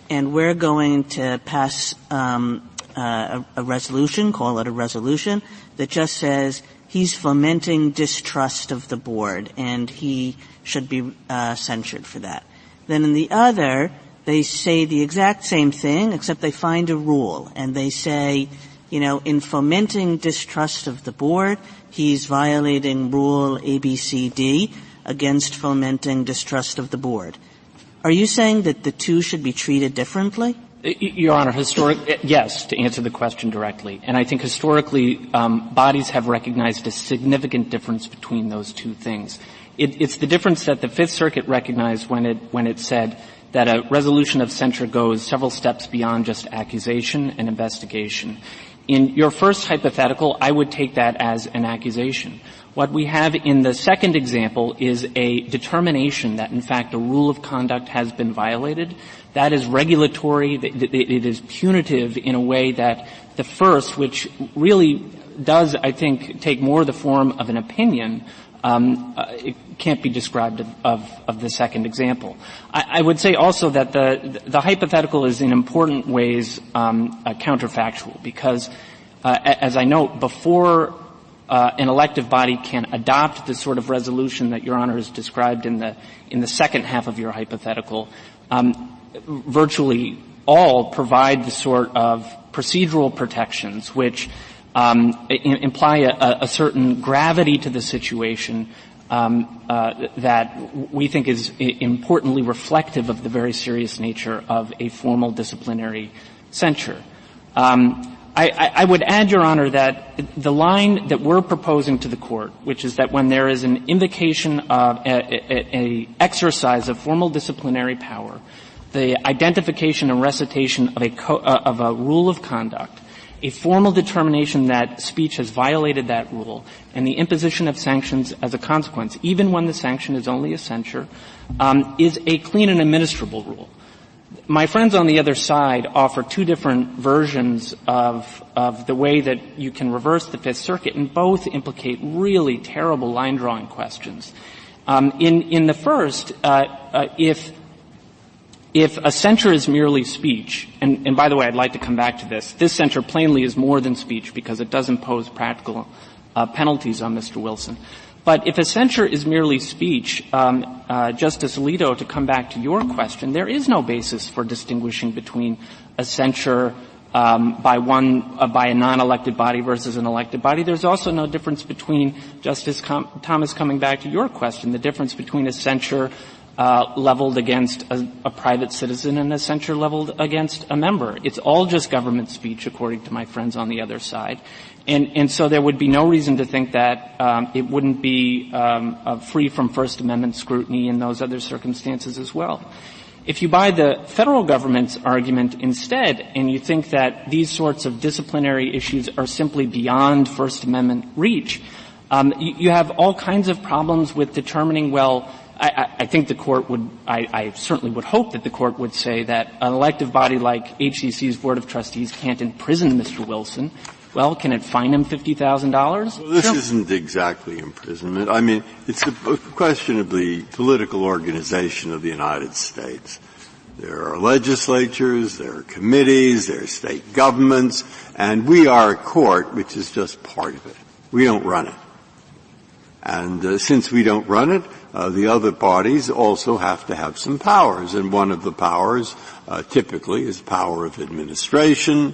Speaker 6: and we're going to pass a resolution, call it a resolution, that just says he's fomenting distrust of the board, and he should be censured for that. Then in the other, they say the exact same thing, except they find a rule, and they say, in fomenting distrust of the board, he's violating rule ABCD against fomenting distrust of the board. Are you saying that the two should be treated differently?
Speaker 12: Your Honor, yes, to answer the question directly. And I think historically, bodies have recognized a significant difference between those two things. It's the difference that the Fifth Circuit recognized when it said that a resolution of censure goes several steps beyond just accusation and investigation. In your first hypothetical, I would take that as an accusation. What we have in the second example is a determination that, in fact, a rule of conduct has been violated. That is regulatory. It is punitive in a way that the first, which really does, I think, take more the form of an opinion, it can't be described of the second example. I would say also that the hypothetical is in important ways counterfactual because, as I note, before an elective body can adopt the sort of resolution that Your Honor has described in the second half of your hypothetical, virtually all provide the sort of procedural protections which imply a certain gravity to the situation that we think is importantly reflective of the very serious nature of a formal disciplinary censure. I would add, Your Honor, that the line that we're proposing to the Court, which is that when there is an invocation of a exercise of formal disciplinary power, the identification and recitation of a rule of conduct, a formal determination that speech has violated that rule, and the imposition of sanctions as a consequence, even when the sanction is only a censure, is a clean and administrable rule. My friends on the other side offer two different versions of the way that you can reverse the Fifth Circuit, and both implicate really terrible line-drawing questions. In the first, if a censure is merely speech, and by the way, I'd like to come back to this censure plainly is more than speech because it does impose practical penalties on Mr. Wilson. But if a censure is merely speech, Justice Alito, to come back to your question, there is no basis for distinguishing between a censure by a non-elected body versus an elected body. There's also no difference between, Justice Thomas, coming back to your question, the difference between a censure leveled against a private citizen and a censure leveled against a member. It's all just government speech, according to my friends on the other side. And so there would be no reason to think that it wouldn't be free from First Amendment scrutiny in those other circumstances as well. If you buy the federal government's argument instead, and you think that these sorts of disciplinary issues are simply beyond First Amendment reach, you have all kinds of problems with determining, well, I think the Court would, I certainly would hope that the Court would say that an elective body like HCC's Board of Trustees can't imprison Mr. Wilson. Well, can it fine him $50,000?
Speaker 11: Well, this isn't exactly imprisonment. I mean, it's a question of the political organization of the United States. There are legislatures, there are committees, there are state governments, and we are a court which is just part of it. We don't run it. And since we don't run it, the other parties also have to have some powers, and one of the powers typically is power of administration,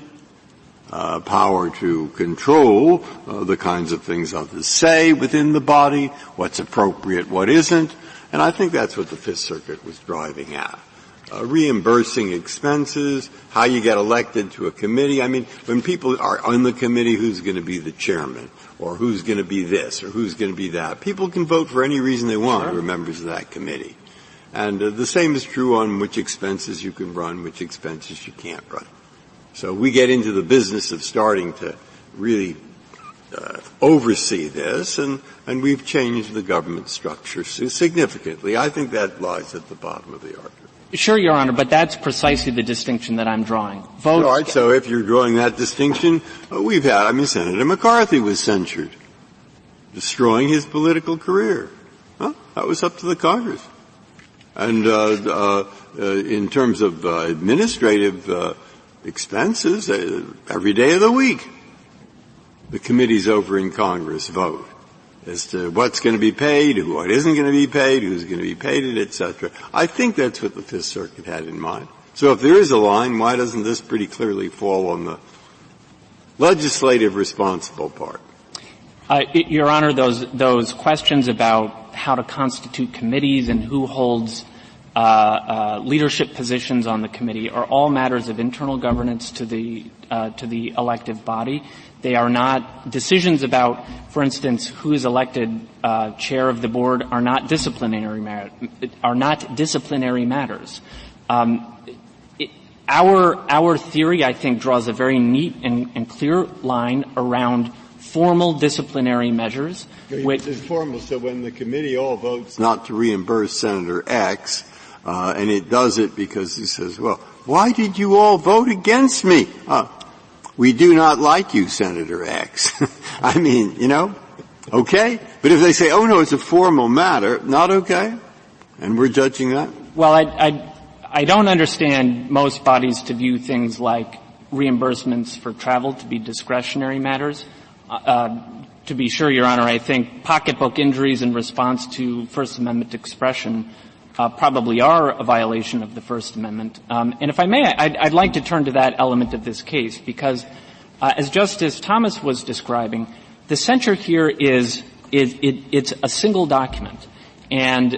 Speaker 11: power to control the kinds of things others say within the body, what's appropriate, what isn't, and I think that's what the Fifth Circuit was driving at. Reimbursing expenses, how you get elected to a committee. I mean, when people are on the committee, who's going to be the chairman, or who's going to be this, or who's going to be that. People can vote for any reason they want who are members of that committee. And the same is true on which expenses you can run, which expenses you can't run. So we get into the business of starting to really oversee this, and we've changed the government structure significantly. I think that lies at the bottom of the argument.
Speaker 12: Sure, Your Honor, but that's precisely the distinction that I'm drawing.
Speaker 11: All right, so if you're drawing that distinction, Senator McCarthy was censured, destroying his political career. That was up to the Congress. And in terms of administrative expenses, every day of the week. the committees over in Congress vote as to what's going to be paid, what isn't going to be paid, who's going to be paid it, etc. I think that's what the Fifth Circuit had in mind. So if there is a line, why doesn't this pretty clearly fall on the legislative responsible part?
Speaker 12: Your Honor, those questions about how to constitute committees and who holds leadership positions on the committee are all matters of internal governance to the elective body. They are not decisions about, for instance, who is elected chair of the board are not disciplinary matters. Our theory, I think, draws a very neat and clear line around formal disciplinary measures.
Speaker 11: It's formal, so when the committee all votes not to reimburse Senator X, and it does it because he says, well, why did you all vote against me? We do not like you, Senator X. I mean, okay. But if they say, oh no, it's a formal matter, not okay, and we're judging that?
Speaker 12: Well, I don't understand most bodies to view things like reimbursements for travel to be discretionary matters. To be sure, Your Honor, I think pocketbook injuries in response to First Amendment expression probably are a violation of the First Amendment. And if I may, I'd like to turn to that element of this case because, as Justice Thomas was describing, the censure here it's a single document, and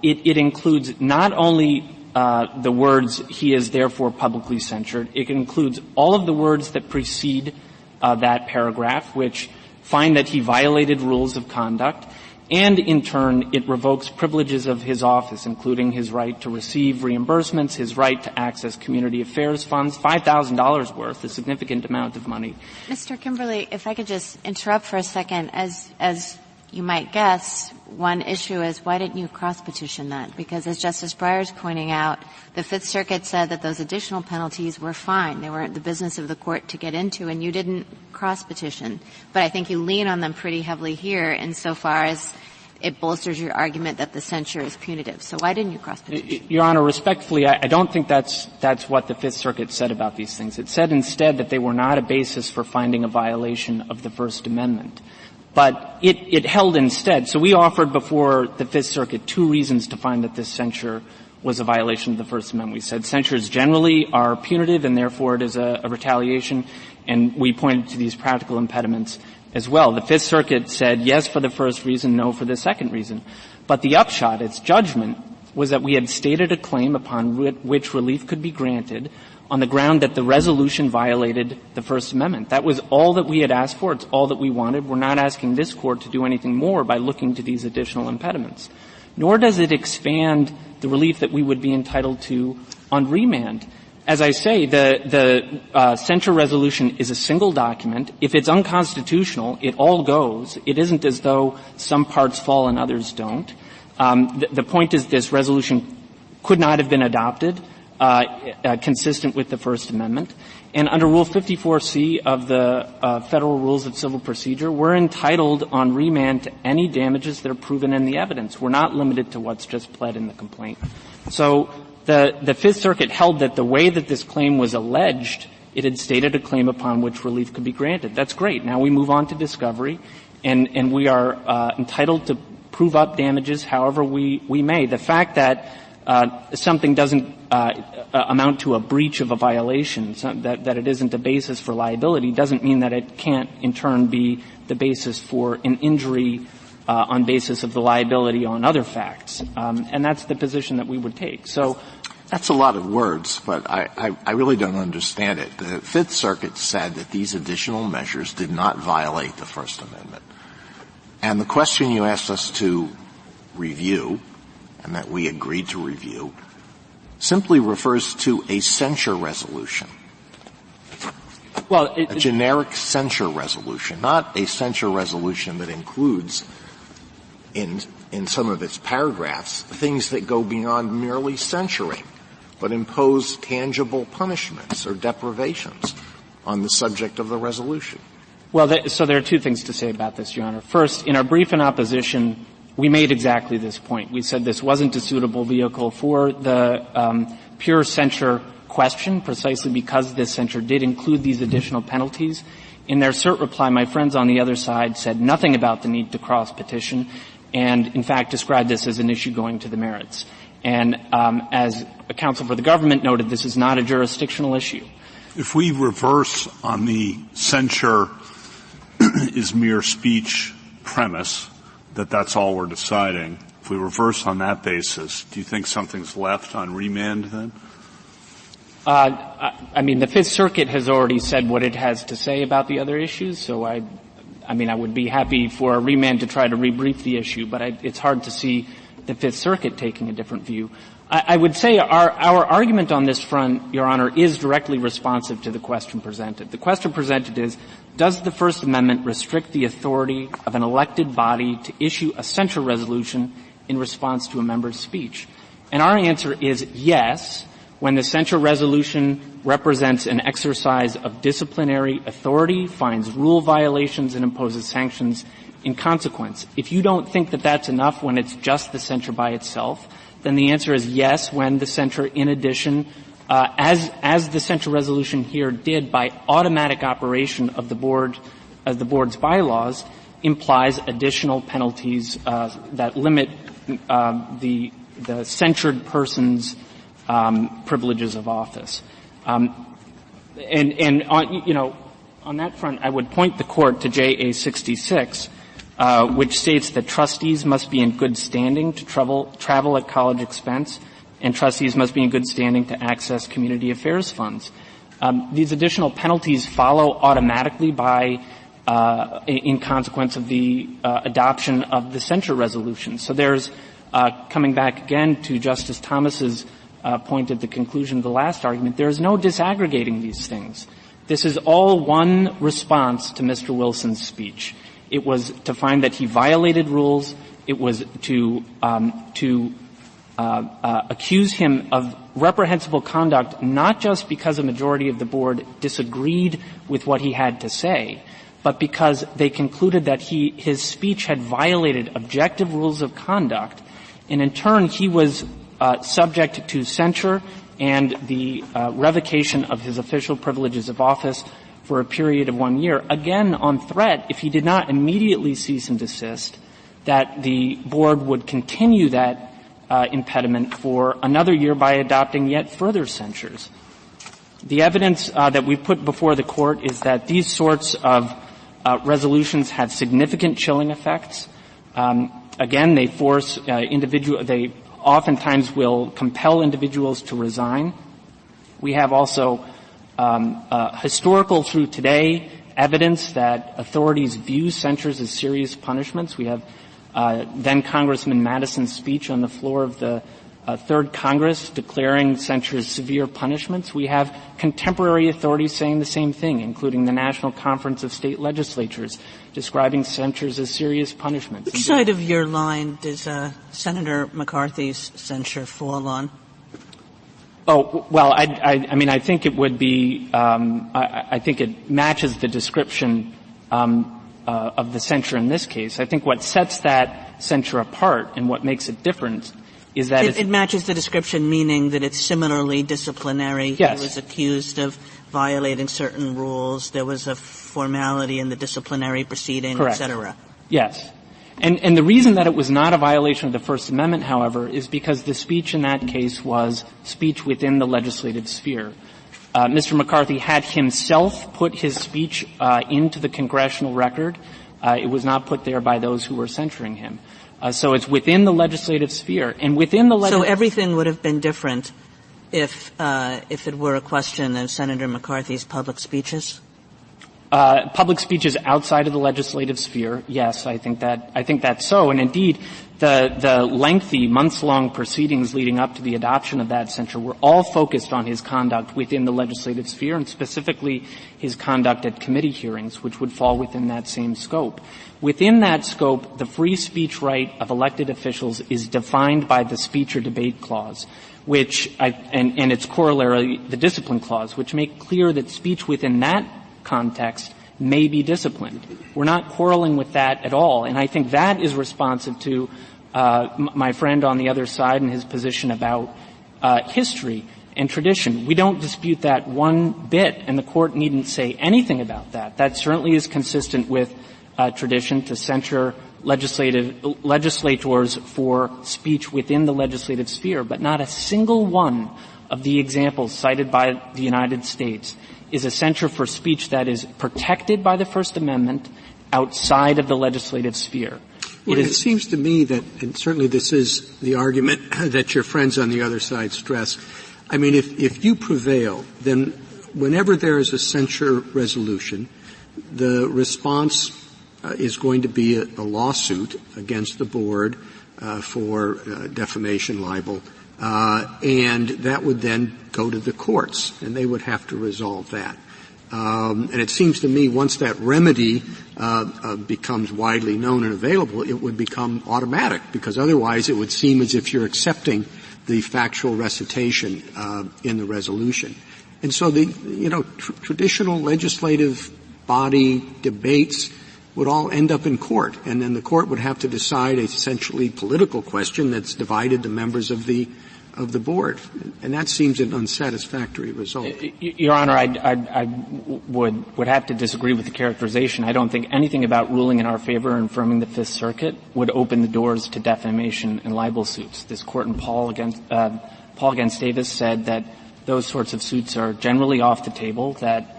Speaker 12: it includes not only the words "he is therefore publicly censured," it includes all of the words that precede that paragraph, which find that he violated rules of conduct. And in turn, it revokes privileges of his office, including his right to receive reimbursements, his right to access community affairs funds, $5,000 worth, a significant amount of money.
Speaker 5: Mr. Kimberly, if I could just interrupt for a second. As you might guess, one issue is why didn't you cross-petition that? Because as Justice Breyer's pointing out, the Fifth Circuit said that those additional penalties were fine. They weren't the business of the court to get into, and you didn't cross-petition. But I think you lean on them pretty heavily here insofar as it bolsters your argument that the censure is punitive. So why didn't you cross-petition?
Speaker 12: Your Honor, respectfully, I don't think that's what the Fifth Circuit said about these things. It said instead that they were not a basis for finding a violation of the First Amendment. But it held instead. So we offered before the Fifth Circuit two reasons to find that this censure was a violation of the First Amendment. We said censures generally are punitive and therefore it is a retaliation, and we pointed to these practical impediments as well. The Fifth Circuit said yes for the first reason, no for the second reason. But the upshot, its judgment, was that we had stated a claim upon which relief could be granted on the ground that the resolution violated the First Amendment. That was all that we had asked for. It's all that we wanted. We're not asking this Court to do anything more by looking to these additional impediments. Nor does it expand the relief that we would be entitled to on remand. As I say, the censure resolution is a single document. If it's unconstitutional, it all goes. It isn't as though some parts fall and others don't. The point is this resolution could not have been adopted consistent with the First Amendment. And under Rule 54C of the Federal Rules of Civil Procedure, we're entitled on remand to any damages that are proven in the evidence. We're not limited to what's just pled in the complaint. So the Fifth Circuit held that the way that this claim was alleged, it had stated a claim upon which relief could be granted. That's great. Now we move on to discovery, and we are entitled to prove up damages however we may. The fact that something doesn't amount to a breach of a violation, that it isn't a basis for liability, doesn't mean that it can't in turn be the basis for an injury on basis of the liability on other facts. And that's the position that we would take. So
Speaker 8: that's a lot of words, but I really don't understand it. The Fifth Circuit said that these additional measures did not violate the First Amendment. And the question you asked us to review, and that we agreed to review, simply refers to a censure resolution.
Speaker 12: Well,
Speaker 8: a generic censure resolution, not a censure resolution that includes in some of its paragraphs things that go beyond merely censuring, but impose tangible punishments or deprivations on the subject of the resolution.
Speaker 12: Well, so there are two things to say about this, Your Honor. First, in our brief in opposition, we made exactly this point. We said this wasn't a suitable vehicle for the pure censure question, precisely because this censure did include these additional penalties. In their cert reply, my friends on the other side said nothing about the need to cross-petition and, in fact, described this as an issue going to the merits. And as a counsel for the government noted, this is not a jurisdictional issue.
Speaker 7: If we reverse on the censure is mere speech premise, that's all we're deciding, if we reverse on that basis, do you think something's left on remand then?
Speaker 12: I mean, the Fifth Circuit has already said what it has to say about the other issues, so I would be happy for a remand to try to rebrief the issue, but it's hard to see the Fifth Circuit taking a different view. I would say our argument on this front, Your Honor, is directly responsive to the question presented. The question presented is, does the First Amendment restrict the authority of an elected body to issue a censure resolution in response to a member's speech? And our answer is yes, when the censure resolution represents an exercise of disciplinary authority, finds rule violations, and imposes sanctions in consequence. If you don't think that that's enough when it's just the censure by itself, then the answer is yes when the censure, in addition, as the censure resolution here did by automatic operation of the board's bylaws, implies additional penalties that limit the censured person's privileges of office. On that front, I would point the Court to JA 66, which states that trustees must be in good standing to travel at college expense, and trustees must be in good standing to access community affairs funds. These additional penalties follow automatically in consequence of the adoption of the censure resolution. So there's coming back again to Justice Thomas's point at the conclusion of the last argument, there is no disaggregating these things. This is all one response to Mr. Wilson's speech. It was to find that he violated rules. It was to accuse him of reprehensible conduct, not just because a majority of the board disagreed with what he had to say, but because they concluded that his speech had violated objective rules of conduct, and in turn he was subject to censure and the revocation of his official privileges of office for a period of 1 year, again on threat, if he did not immediately cease and desist, that the board would continue that impediment for another year by adopting yet further censures. The evidence that we put before the Court is that these sorts of resolutions have significant chilling effects. Again, they force they oftentimes will compel individuals to resign. We have also historical through today evidence that authorities view censures as serious punishments. We have then Congressman Madison's speech on the floor of the Third Congress declaring censures severe punishments. We have contemporary authorities saying the same thing, including the National Conference of State Legislatures describing censures as serious punishments.
Speaker 6: Which side of your line does Senator McCarthy's censure fall on?
Speaker 12: Oh, well, I think it would be, I think it matches the description of the censure in this case. I think what sets that censure apart and what makes it different is that
Speaker 6: it matches the description, meaning that it's similarly disciplinary.
Speaker 12: Yes.
Speaker 6: He was accused of violating certain rules. There was a formality in the disciplinary proceeding,
Speaker 12: Correct.
Speaker 6: et cetera.
Speaker 12: Yes. And the reason that it was not a violation of the First Amendment, however, is because the speech in that case was speech within the legislative sphere. Mr. McCarthy had himself put his speech into the congressional record. It was not put there by those who were censuring him. So it's within the legislative sphere. And within the
Speaker 6: So everything would have been different if it were a question of Senator McCarthy's public speeches?
Speaker 12: Public speeches outside of the legislative sphere, yes, I think that's so. And indeed, the lengthy months-long proceedings leading up to the adoption of that censure were all focused on his conduct within the legislative sphere, and specifically his conduct at committee hearings, which would fall within that same scope. Within that scope, the free speech right of elected officials is defined by the speech or debate clause, which and its corollary, the discipline clause, which make clear that speech within that context may be disciplined. We're not quarreling with that at all, and I think that is responsive to my friend on the other side and his position about history. and tradition. We don't dispute that one bit, and the Court needn't say anything about that. That certainly is consistent with tradition to censure legislators for speech within the legislative sphere, but not a single one of the examples cited by the United States is a censure for speech that is protected by the First Amendment outside of the legislative sphere.
Speaker 1: Well, it seems to me that, and certainly this is the argument that your friends on the other side stress, I mean, if you prevail, then whenever there is a censure resolution, the response is going to be a lawsuit against the board for defamation, libel, and that would then go to the courts, and they would have to resolve that. And it seems to me once that remedy becomes widely known and available, it would become automatic, because otherwise it would seem as if you're accepting the factual recitation in the resolution. And so the traditional legislative body debates would all end up in court, and then the court would have to decide a essentially political question that's divided the members of the board, and that seems an unsatisfactory result.
Speaker 12: Your Honor, I would have to disagree with the characterization. I don't think anything about ruling in our favor and affirming the Fifth Circuit would open the doors to defamation and libel suits. This Court in Paul against Davis said that those sorts of suits are generally off the table, that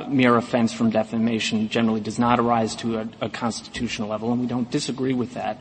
Speaker 12: mere offense from defamation generally does not arise to a constitutional level, and we don't disagree with that.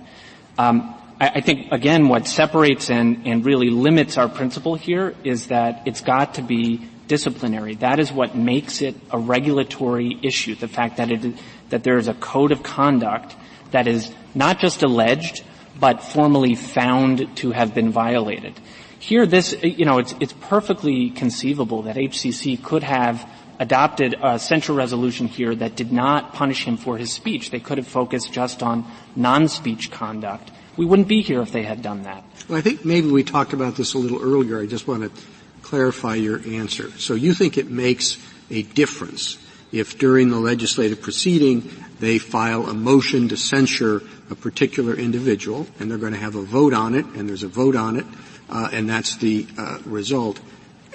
Speaker 12: I think, again, what separates and really limits our principle here is that it's got to be disciplinary. That is what makes it a regulatory issue, the fact that there is a code of conduct that is not just alleged, but formally found to have been violated. Here, it's perfectly conceivable that HCC could have adopted a censure resolution here that did not punish him for his speech. They could have focused just on non-speech conduct. We wouldn't be here if they had done that.
Speaker 1: Well, I think maybe we talked about this a little earlier. I just want to clarify your answer. So you think it makes a difference if during the legislative proceeding they file a motion to censure a particular individual, and they're going to have a vote on it, and there's a vote on it, and that's the result,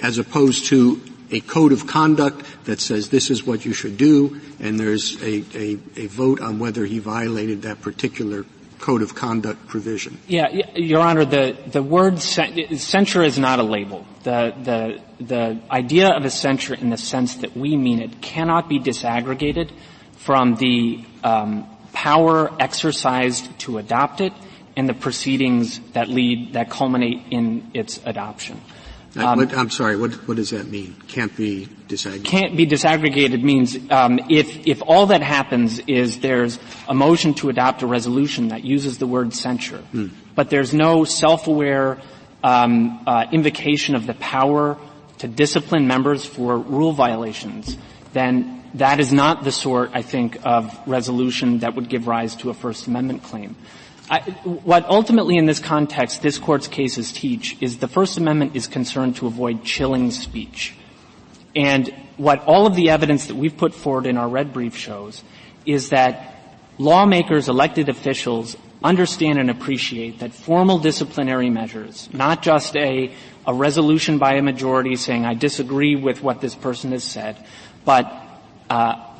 Speaker 1: as opposed to a code of conduct that says this is what you should do, and there's a vote on whether he violated that particular code of conduct provision.
Speaker 12: Yeah, Your Honor, the word censure is not a label. The idea of a censure in the sense that we mean it cannot be disaggregated from the power exercised to adopt it and the proceedings that culminate in its adoption.
Speaker 1: I'm sorry, what does that mean? Can't be disaggregated?
Speaker 12: Can't be disaggregated means if all that happens is there's a motion to adopt a resolution that uses the word censure, but there's no self-aware invocation of the power to discipline members for rule violations, then that is not the sort, I think, of resolution that would give rise to a First Amendment claim. What ultimately in this context this Court's cases teach is the First Amendment is concerned to avoid chilling speech. And what all of the evidence that we've put forward in our red brief shows is that lawmakers, elected officials, understand and appreciate that formal disciplinary measures, not just a resolution by a majority saying I disagree with what this person has said, but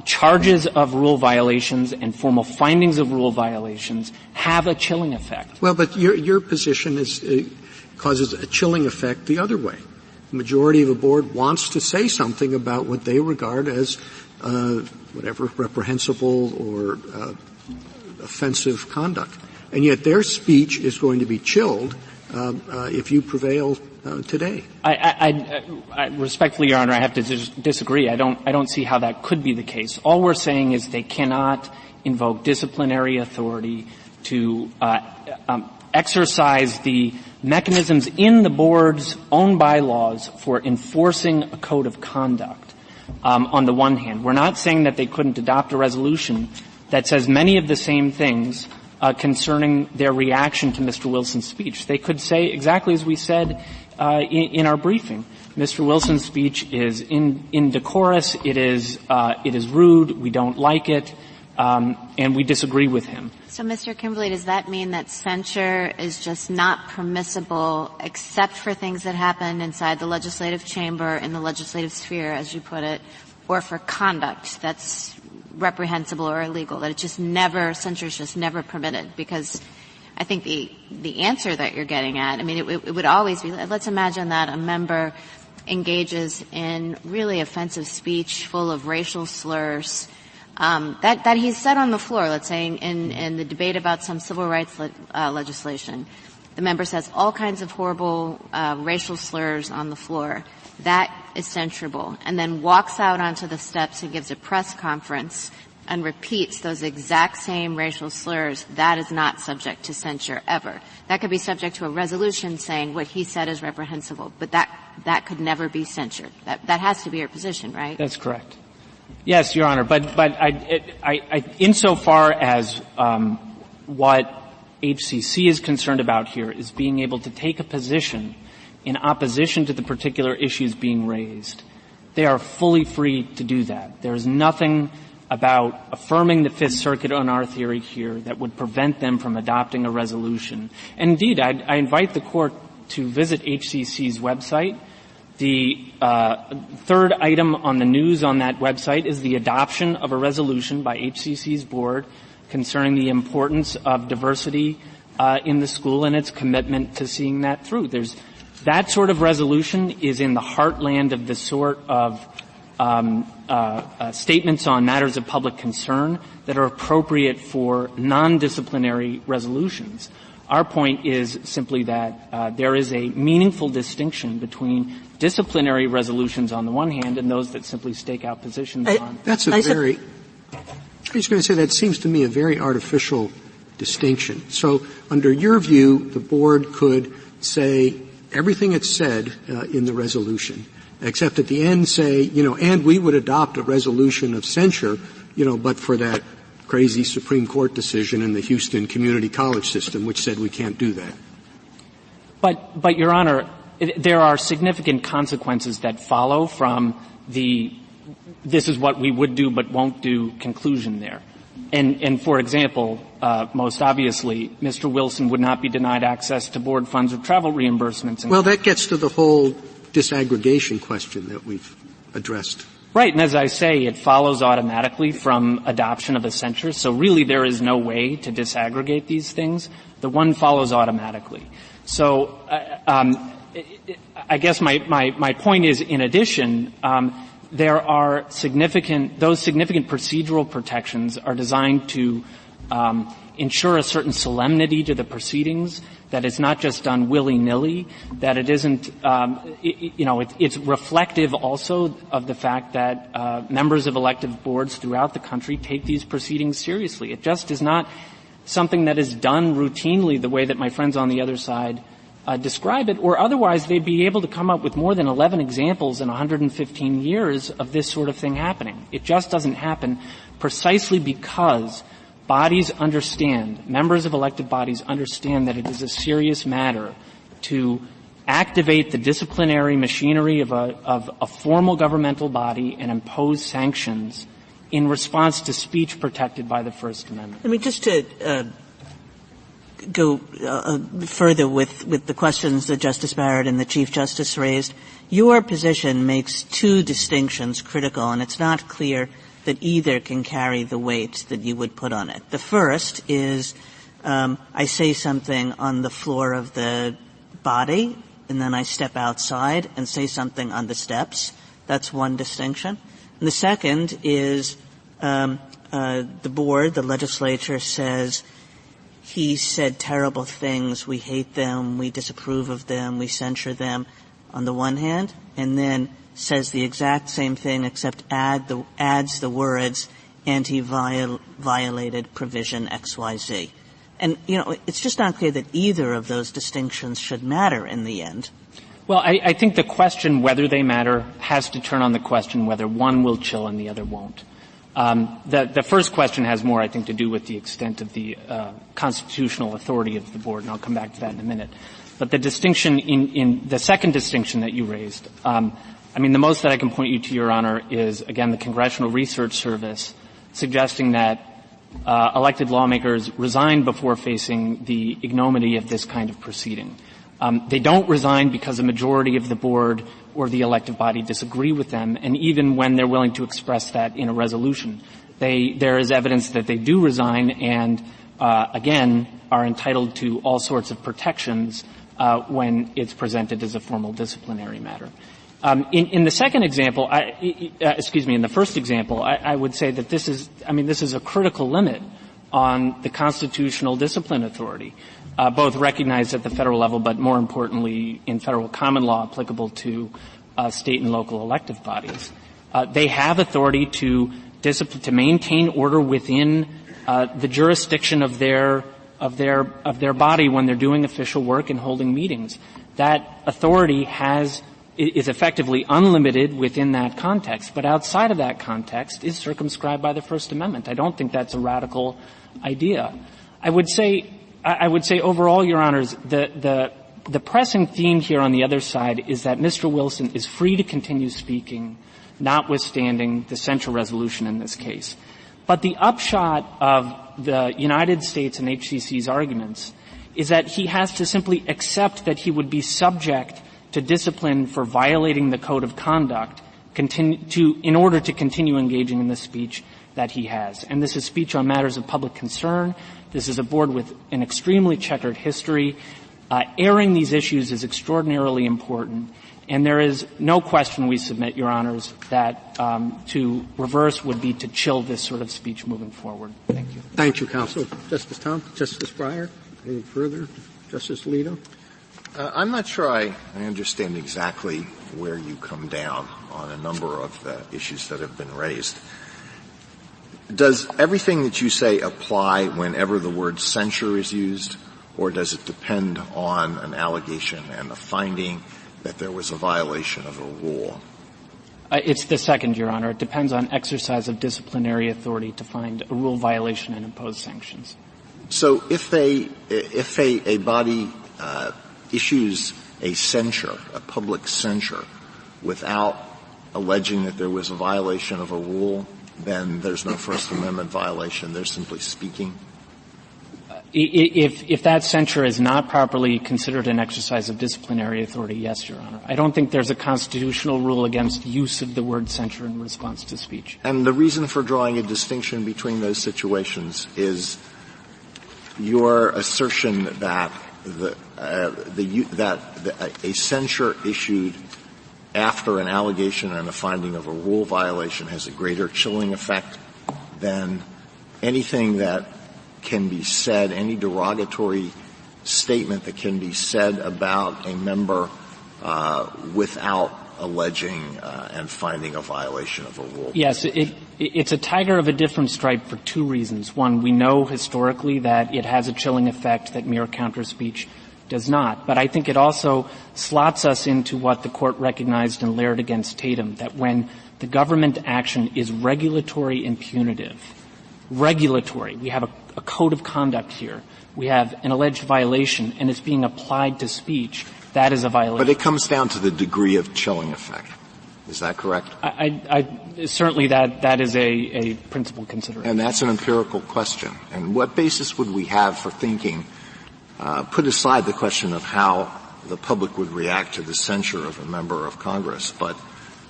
Speaker 12: charges of rule violations and formal findings of rule violations have a chilling effect.
Speaker 1: Well, but your position causes a chilling effect the other way. The majority of a board wants to say something about what they regard as whatever reprehensible or offensive conduct, and yet their speech is going to be chilled if you prevail today.
Speaker 12: I respectfully, Your Honor, I have to disagree. I don't see how that could be the case. All we're saying is they cannot invoke disciplinary authority to exercise the mechanisms in the board's own bylaws for enforcing a code of conduct. On the one hand, we're not saying that they couldn't adopt a resolution that says many of the same things concerning their reaction to Mr. Wilson's speech. They could say exactly as we said in our briefing. Mr. Wilson's speech is indecorous. It is rude. We don't like it. and we disagree with him.
Speaker 5: So, Mr. Kimberly, does that mean that censure is just not permissible except for things that happen inside the legislative chamber, in the legislative sphere, as you put it, or for conduct that's reprehensible or illegal, that censure is just never permitted? Because I think the answer that you're getting at, I mean, it would always be, let's imagine that a member engages in really offensive speech full of racial slurs, that he's said on the floor, let's say in the debate about some civil rights legislation. The member says all kinds of horrible racial slurs on the floor. That is censurable. And then walks out onto the steps and gives a press conference and repeats those exact same racial slurs. That is not subject to censure ever. That could be subject to a resolution saying what he said is reprehensible, but that could never be censured. That has to be your position, right?
Speaker 12: That's correct. Yes, Your Honor, but I insofar as what HCC is concerned about here is being able to take a position in opposition to the particular issues being raised, they are fully free to do that. There is nothing about affirming the Fifth Circuit on our theory here that would prevent them from adopting a resolution. And indeed, I invite the Court to visit HCC's website. The third item on the news on that website is the adoption of a resolution by HCC's board concerning the importance of diversity in the school and its commitment to seeing that through. That sort of resolution is in the heartland of the sort of statements on matters of public concern that are appropriate for non-disciplinary resolutions. Our point is simply that there is a meaningful distinction between disciplinary resolutions on the one hand and those that simply stake out positions on.
Speaker 1: That's I was going to say that seems to me a very artificial distinction. So under your view, the board could say everything it said in the resolution, except at the end say, and we would adopt a resolution of censure, but for that crazy Supreme Court decision in the Houston Community College system, which said we can't do that.
Speaker 12: But Your Honor, there are significant consequences that follow from this is what we would do but won't do conclusion there. And for example, most obviously, Mr. Wilson would not be denied access to board funds or travel reimbursements.
Speaker 1: Well, that gets to the whole disaggregation question that we've addressed.
Speaker 12: Right, and as I say, it follows automatically from adoption of a censure, so really there is no way to disaggregate these things. The one follows automatically. So, I guess my point is, in addition, there are those significant procedural protections are designed to ensure a certain solemnity to the proceedings, that it's not just done willy-nilly, that it isn't, it's reflective also of the fact that members of elective boards throughout the country take these proceedings seriously. It just is not something that is done routinely the way that my friends on the other side describe it, or otherwise they'd be able to come up with more than 11 examples in 115 years of this sort of thing happening. It just doesn't happen precisely because members of elected bodies understand that it is a serious matter to activate the disciplinary machinery of a formal governmental body and impose sanctions in response to speech protected by the First Amendment.
Speaker 6: I mean, just to go further with the questions that Justice Barrett and the Chief Justice raised, your position makes two distinctions critical, and it's not clear that either can carry the weight that you would put on it. The first is I say something on the floor of the body, and then I step outside and say something on the steps. That's one distinction. And the second is the board, the legislature, says he said terrible things, we hate them, we disapprove of them, we censure them on the one hand, and then says the exact same thing except adds the words, and he violated provision XYZ. And, it's just not clear that either of those distinctions should matter in the end.
Speaker 12: Well, I think the question whether they matter has to turn on the question whether one will chill and the other won't. The first question has more, I think, to do with the extent of the constitutional authority of the board, and I'll come back to that in a minute. But the distinction in the second distinction that you raised, the most that I can point you to, Your Honor, is, again, the Congressional Research Service suggesting that elected lawmakers resign before facing the ignominy of this kind of proceeding. They don't resign because a majority of the board or the elective body disagree with them, and even when they're willing to express that in a resolution, there is evidence that they do resign and, again, are entitled to all sorts of protections when it's presented as a formal disciplinary matter. In the second example, in the first example, I would say that this is a critical limit on the constitutional discipline authority, both recognized at the federal level, but more importantly in federal common law applicable to state and local elective bodies. They have authority to maintain order within the jurisdiction of their body when they're doing official work and holding meetings. That authority is effectively unlimited within that context, but outside of that context is circumscribed by the First Amendment. I don't think that's a radical idea. I would say overall, Your Honors, the pressing theme here on the other side is that Mr. Wilson is free to continue speaking, notwithstanding the censure resolution in this case. But the upshot of the United States and HCC's arguments is that he has to simply accept that he would be subject to discipline for violating the code of conduct in order to continue engaging in the speech that he has. And this is speech on matters of public concern. This is a board with an extremely checkered history. Airing these issues is extraordinarily important. And there is no question we submit, Your Honors, that to reverse would be to chill this sort of speech moving forward. Thank you.
Speaker 1: Thank you, Counsel. Justice Thompson, Justice Breyer, anything further? Justice Alito?
Speaker 8: I'm not sure I understand exactly where you come down on a number of the issues that have been raised. Does everything that you say apply whenever the word censure is used, or does it depend on an allegation and a finding that there was a violation of a rule?
Speaker 12: It's the second, Your Honor. It depends on exercise of disciplinary authority to find a rule violation and impose sanctions.
Speaker 8: So if a body issues a censure, a public censure, without alleging that there was a violation of a rule, then there's no First Amendment violation. They're simply speaking.
Speaker 12: If that censure is not properly considered an exercise of disciplinary authority, yes, Your Honor. I don't think there's a constitutional rule against use of the word censure in response to speech.
Speaker 8: And the reason for drawing a distinction between those situations is your assertion that a censure issued after an allegation and a finding of a rule violation has a greater chilling effect than anything that can be said, any derogatory statement that can be said about a member without alleging and finding a violation of a rule.
Speaker 12: Yes, it's a tiger of a different stripe for two reasons. One, we know historically that it has a chilling effect that mere counter speech does not. But I think it also slots us into what the Court recognized in Laird against Tatum, that when the government action is regulatory and punitive, we have a code of conduct here. We have an alleged violation, and it's being applied to speech. That is a violation.
Speaker 8: But it comes down to the degree of chilling effect. Is that correct?
Speaker 12: Certainly that is a principal consideration.
Speaker 8: And that's an empirical question. And what basis would we have for thinking, put aside the question of how the public would react to the censure of a member of Congress, but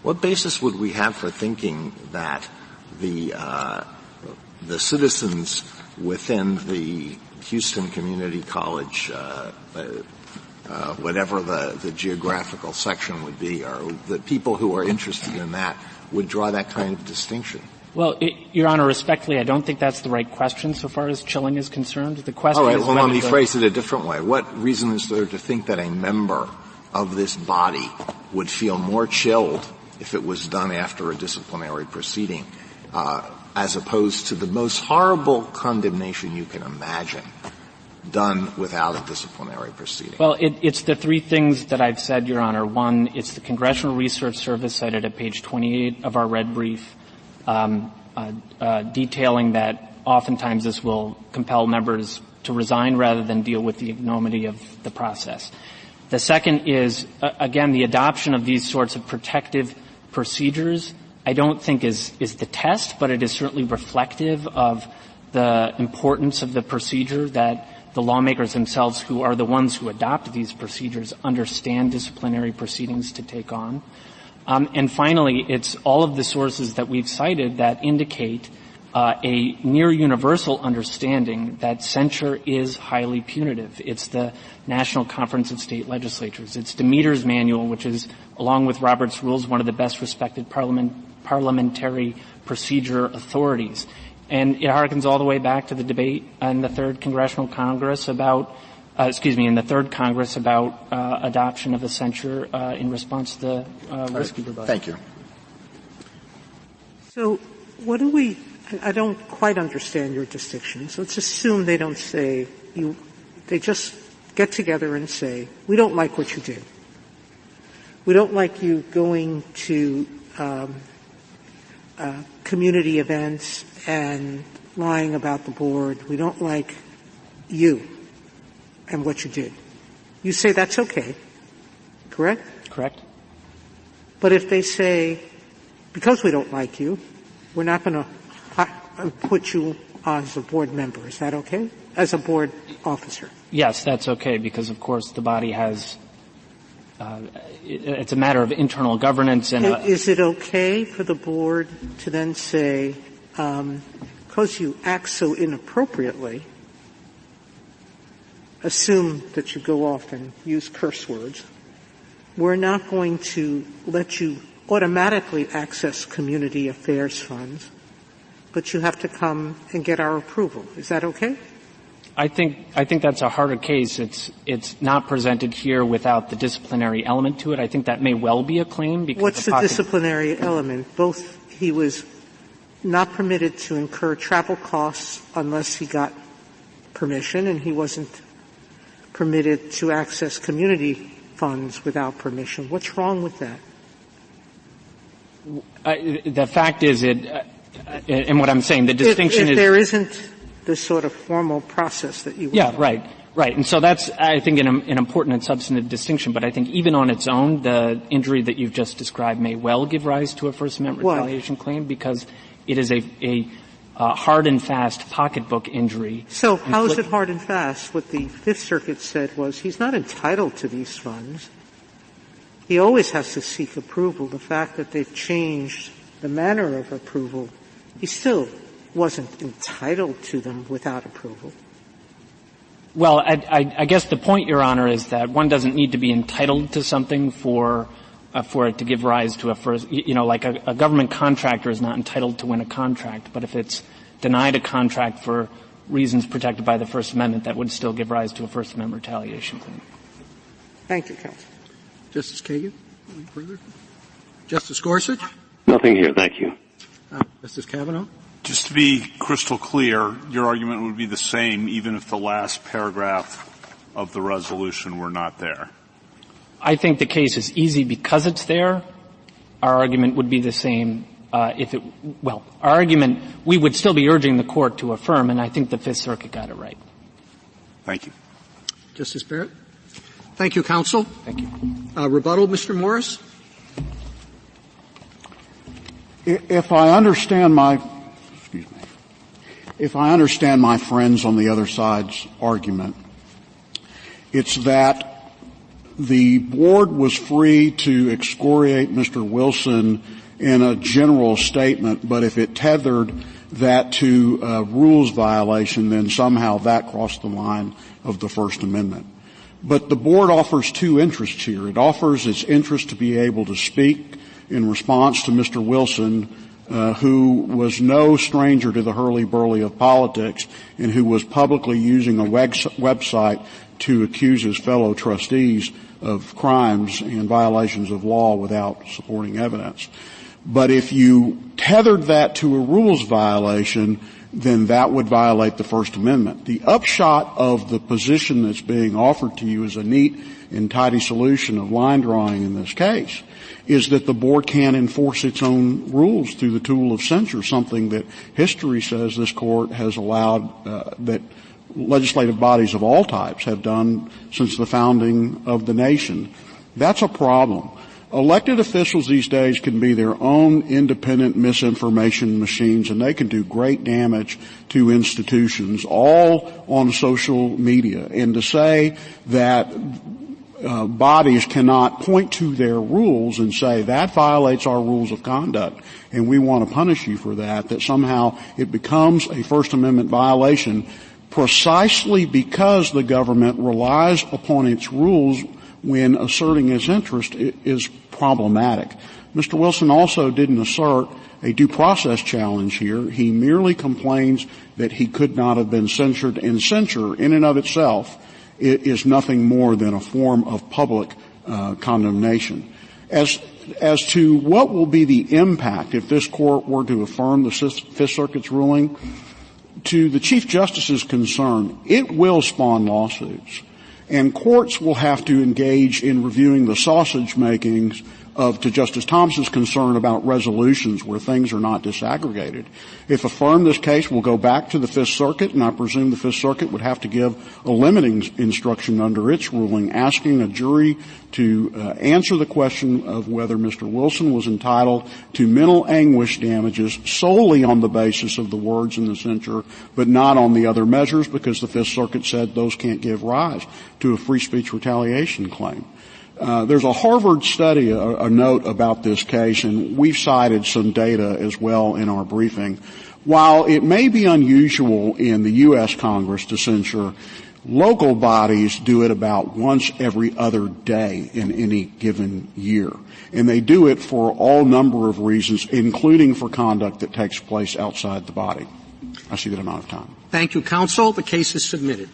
Speaker 8: what basis would we have for thinking that the citizens within the Houston Community College, whatever the geographical section would be, or the people who are interested in that would draw that kind of distinction?
Speaker 12: Well, Your Honor, respectfully, I don't think that's the right question so far as chilling is concerned. The question
Speaker 8: All right,
Speaker 12: is
Speaker 8: well, let me phrase it a different way. What reason is there to think that a member of this body would feel more chilled if it was done after a disciplinary proceeding, as opposed to the most horrible condemnation you can imagine done without a disciplinary proceeding?
Speaker 12: Well, it's the three things that I've said, Your Honor. One, it's the Congressional Research Service cited at page 28 of our red brief, detailing that oftentimes this will compel members to resign rather than deal with the ignominy of the process. The second is, again, the adoption of these sorts of protective procedures I don't think is the test, but it is certainly reflective of the importance of the procedure, that the lawmakers themselves, who are the ones who adopt these procedures, understand disciplinary proceedings to take on. And finally, it's all of the sources that we've cited that indicate a near universal understanding that censure is highly punitive. It's the National Conference of State Legislatures. It's Demeter's manual, which is, along with Robert's Rules, one of the best respected parliamentary procedure authorities. And it harkens all the way back to the debate in the Third Congressional Congress about in the Third Congress about adoption of a censure in response to the risky rebuttal.
Speaker 8: Thank you.
Speaker 4: So what do we – I don't quite understand your distinctions. Let's assume they don't say – they just get together and say, we don't like what you did. We don't like you going to community events and lying about the board. We don't like you and what you did. You say that's okay, correct?
Speaker 12: Correct.
Speaker 4: But if they say, because we don't like you, we're not going to put you as a board member, is that okay? As a board officer?
Speaker 12: Yes, that's okay, because of course the body has it's a matter of internal governance. And
Speaker 4: is it okay for the board to then say, because you act so inappropriately, assume that you go off and use curse words, we're not going to let you automatically access community affairs funds, but you have to come and get our approval. Is that okay?
Speaker 12: I think that's a harder case. It's not presented here without the disciplinary element to it. I think that may well be a claim because
Speaker 4: what's the disciplinary element? Both he was not permitted to incur travel costs unless he got permission, and he wasn't permitted to access community funds without permission. What's wrong with that?
Speaker 12: The fact is and what I'm saying, the distinction
Speaker 4: if there isn't the sort of formal process that you would
Speaker 12: right. And so that's, I think, an important and substantive distinction. But I think even on its own, the injury that you've just described may well give rise to a First Amendment retaliation claim because it is a hard and fast pocketbook injury.
Speaker 4: So how is it hard and fast? What the Fifth Circuit said was he's not entitled to these funds. He always has to seek approval. The fact that they've changed the manner of approval, he still wasn't entitled to them without approval.
Speaker 12: Well, I guess the point, Your Honor, is that one doesn't need to be entitled to something for it to give rise to a first, like a government contractor is not entitled to win a contract, but if it's denied a contract for reasons protected by the First Amendment, that would still give rise to a First Amendment retaliation claim.
Speaker 4: Thank you, counsel.
Speaker 1: Justice Kagan, any further? Justice Gorsuch?
Speaker 9: Nothing here. Thank you.
Speaker 1: Justice Kavanaugh?
Speaker 7: Just to be crystal clear, your argument would be the same even if the last paragraph of the resolution were not there.
Speaker 12: I think the case is easy because it's there. Our argument would be the same our argument, we would still be urging the Court to affirm, and I think the Fifth Circuit got it right.
Speaker 7: Thank you.
Speaker 1: Justice Barrett? Thank you, counsel.
Speaker 12: Thank you.
Speaker 1: Rebuttal, Mr. Morris?
Speaker 2: If I understand my friends on the other side's argument, it's that the board was free to excoriate Mr. Wilson in a general statement, but if it tethered that to a rules violation, then somehow that crossed the line of the First Amendment. But the board offers two interests here. It offers its interest to be able to speak in response to Mr. Wilson, who was no stranger to the hurly-burly of politics and who was publicly using a website to accuse his fellow trustees of crimes and violations of law without supporting evidence. But if you tethered that to a rules violation, then that would violate the First Amendment. The upshot of the position that's being offered to you as a neat and tidy solution of line drawing in this case is that the board can enforce its own rules through the tool of censure, something that history says this Court has allowed, that legislative bodies of all types have done since the founding of the nation. That's a problem. Elected officials these days can be their own independent misinformation machines, and they can do great damage to institutions, all on social media. And to say that bodies cannot point to their rules and say that violates our rules of conduct and we want to punish you for that, that somehow it becomes a First Amendment violation precisely because the government relies upon its rules when asserting its interest is problematic. Mr. Wilson also didn't assert a due process challenge here. He merely complains that he could not have been censured, and censure in and of itself is nothing more than a form of public condemnation. As to what will be the impact if this court were to affirm the Fifth Circuit's ruling, to the Chief Justice's concern, it will spawn lawsuits. And courts will have to engage in reviewing the sausage makings to Justice Thomas's concern about resolutions where things are not disaggregated. If affirmed, this case will go back to the Fifth Circuit, and I presume the Fifth Circuit would have to give a limiting instruction under its ruling, asking a jury to answer the question of whether Mr. Wilson was entitled to mental anguish damages solely on the basis of the words in the censure, but not on the other measures, because the Fifth Circuit said those can't give rise to a free speech retaliation claim. There's a Harvard study, a note about this case, and we've cited some data as well in our briefing. While it may be unusual in the U.S. Congress to censure, local bodies do it about once every other day in any given year. And they do it for all number of reasons, including for conduct that takes place outside the body. I see that I'm out of time.
Speaker 1: Thank you, counsel. The case is submitted.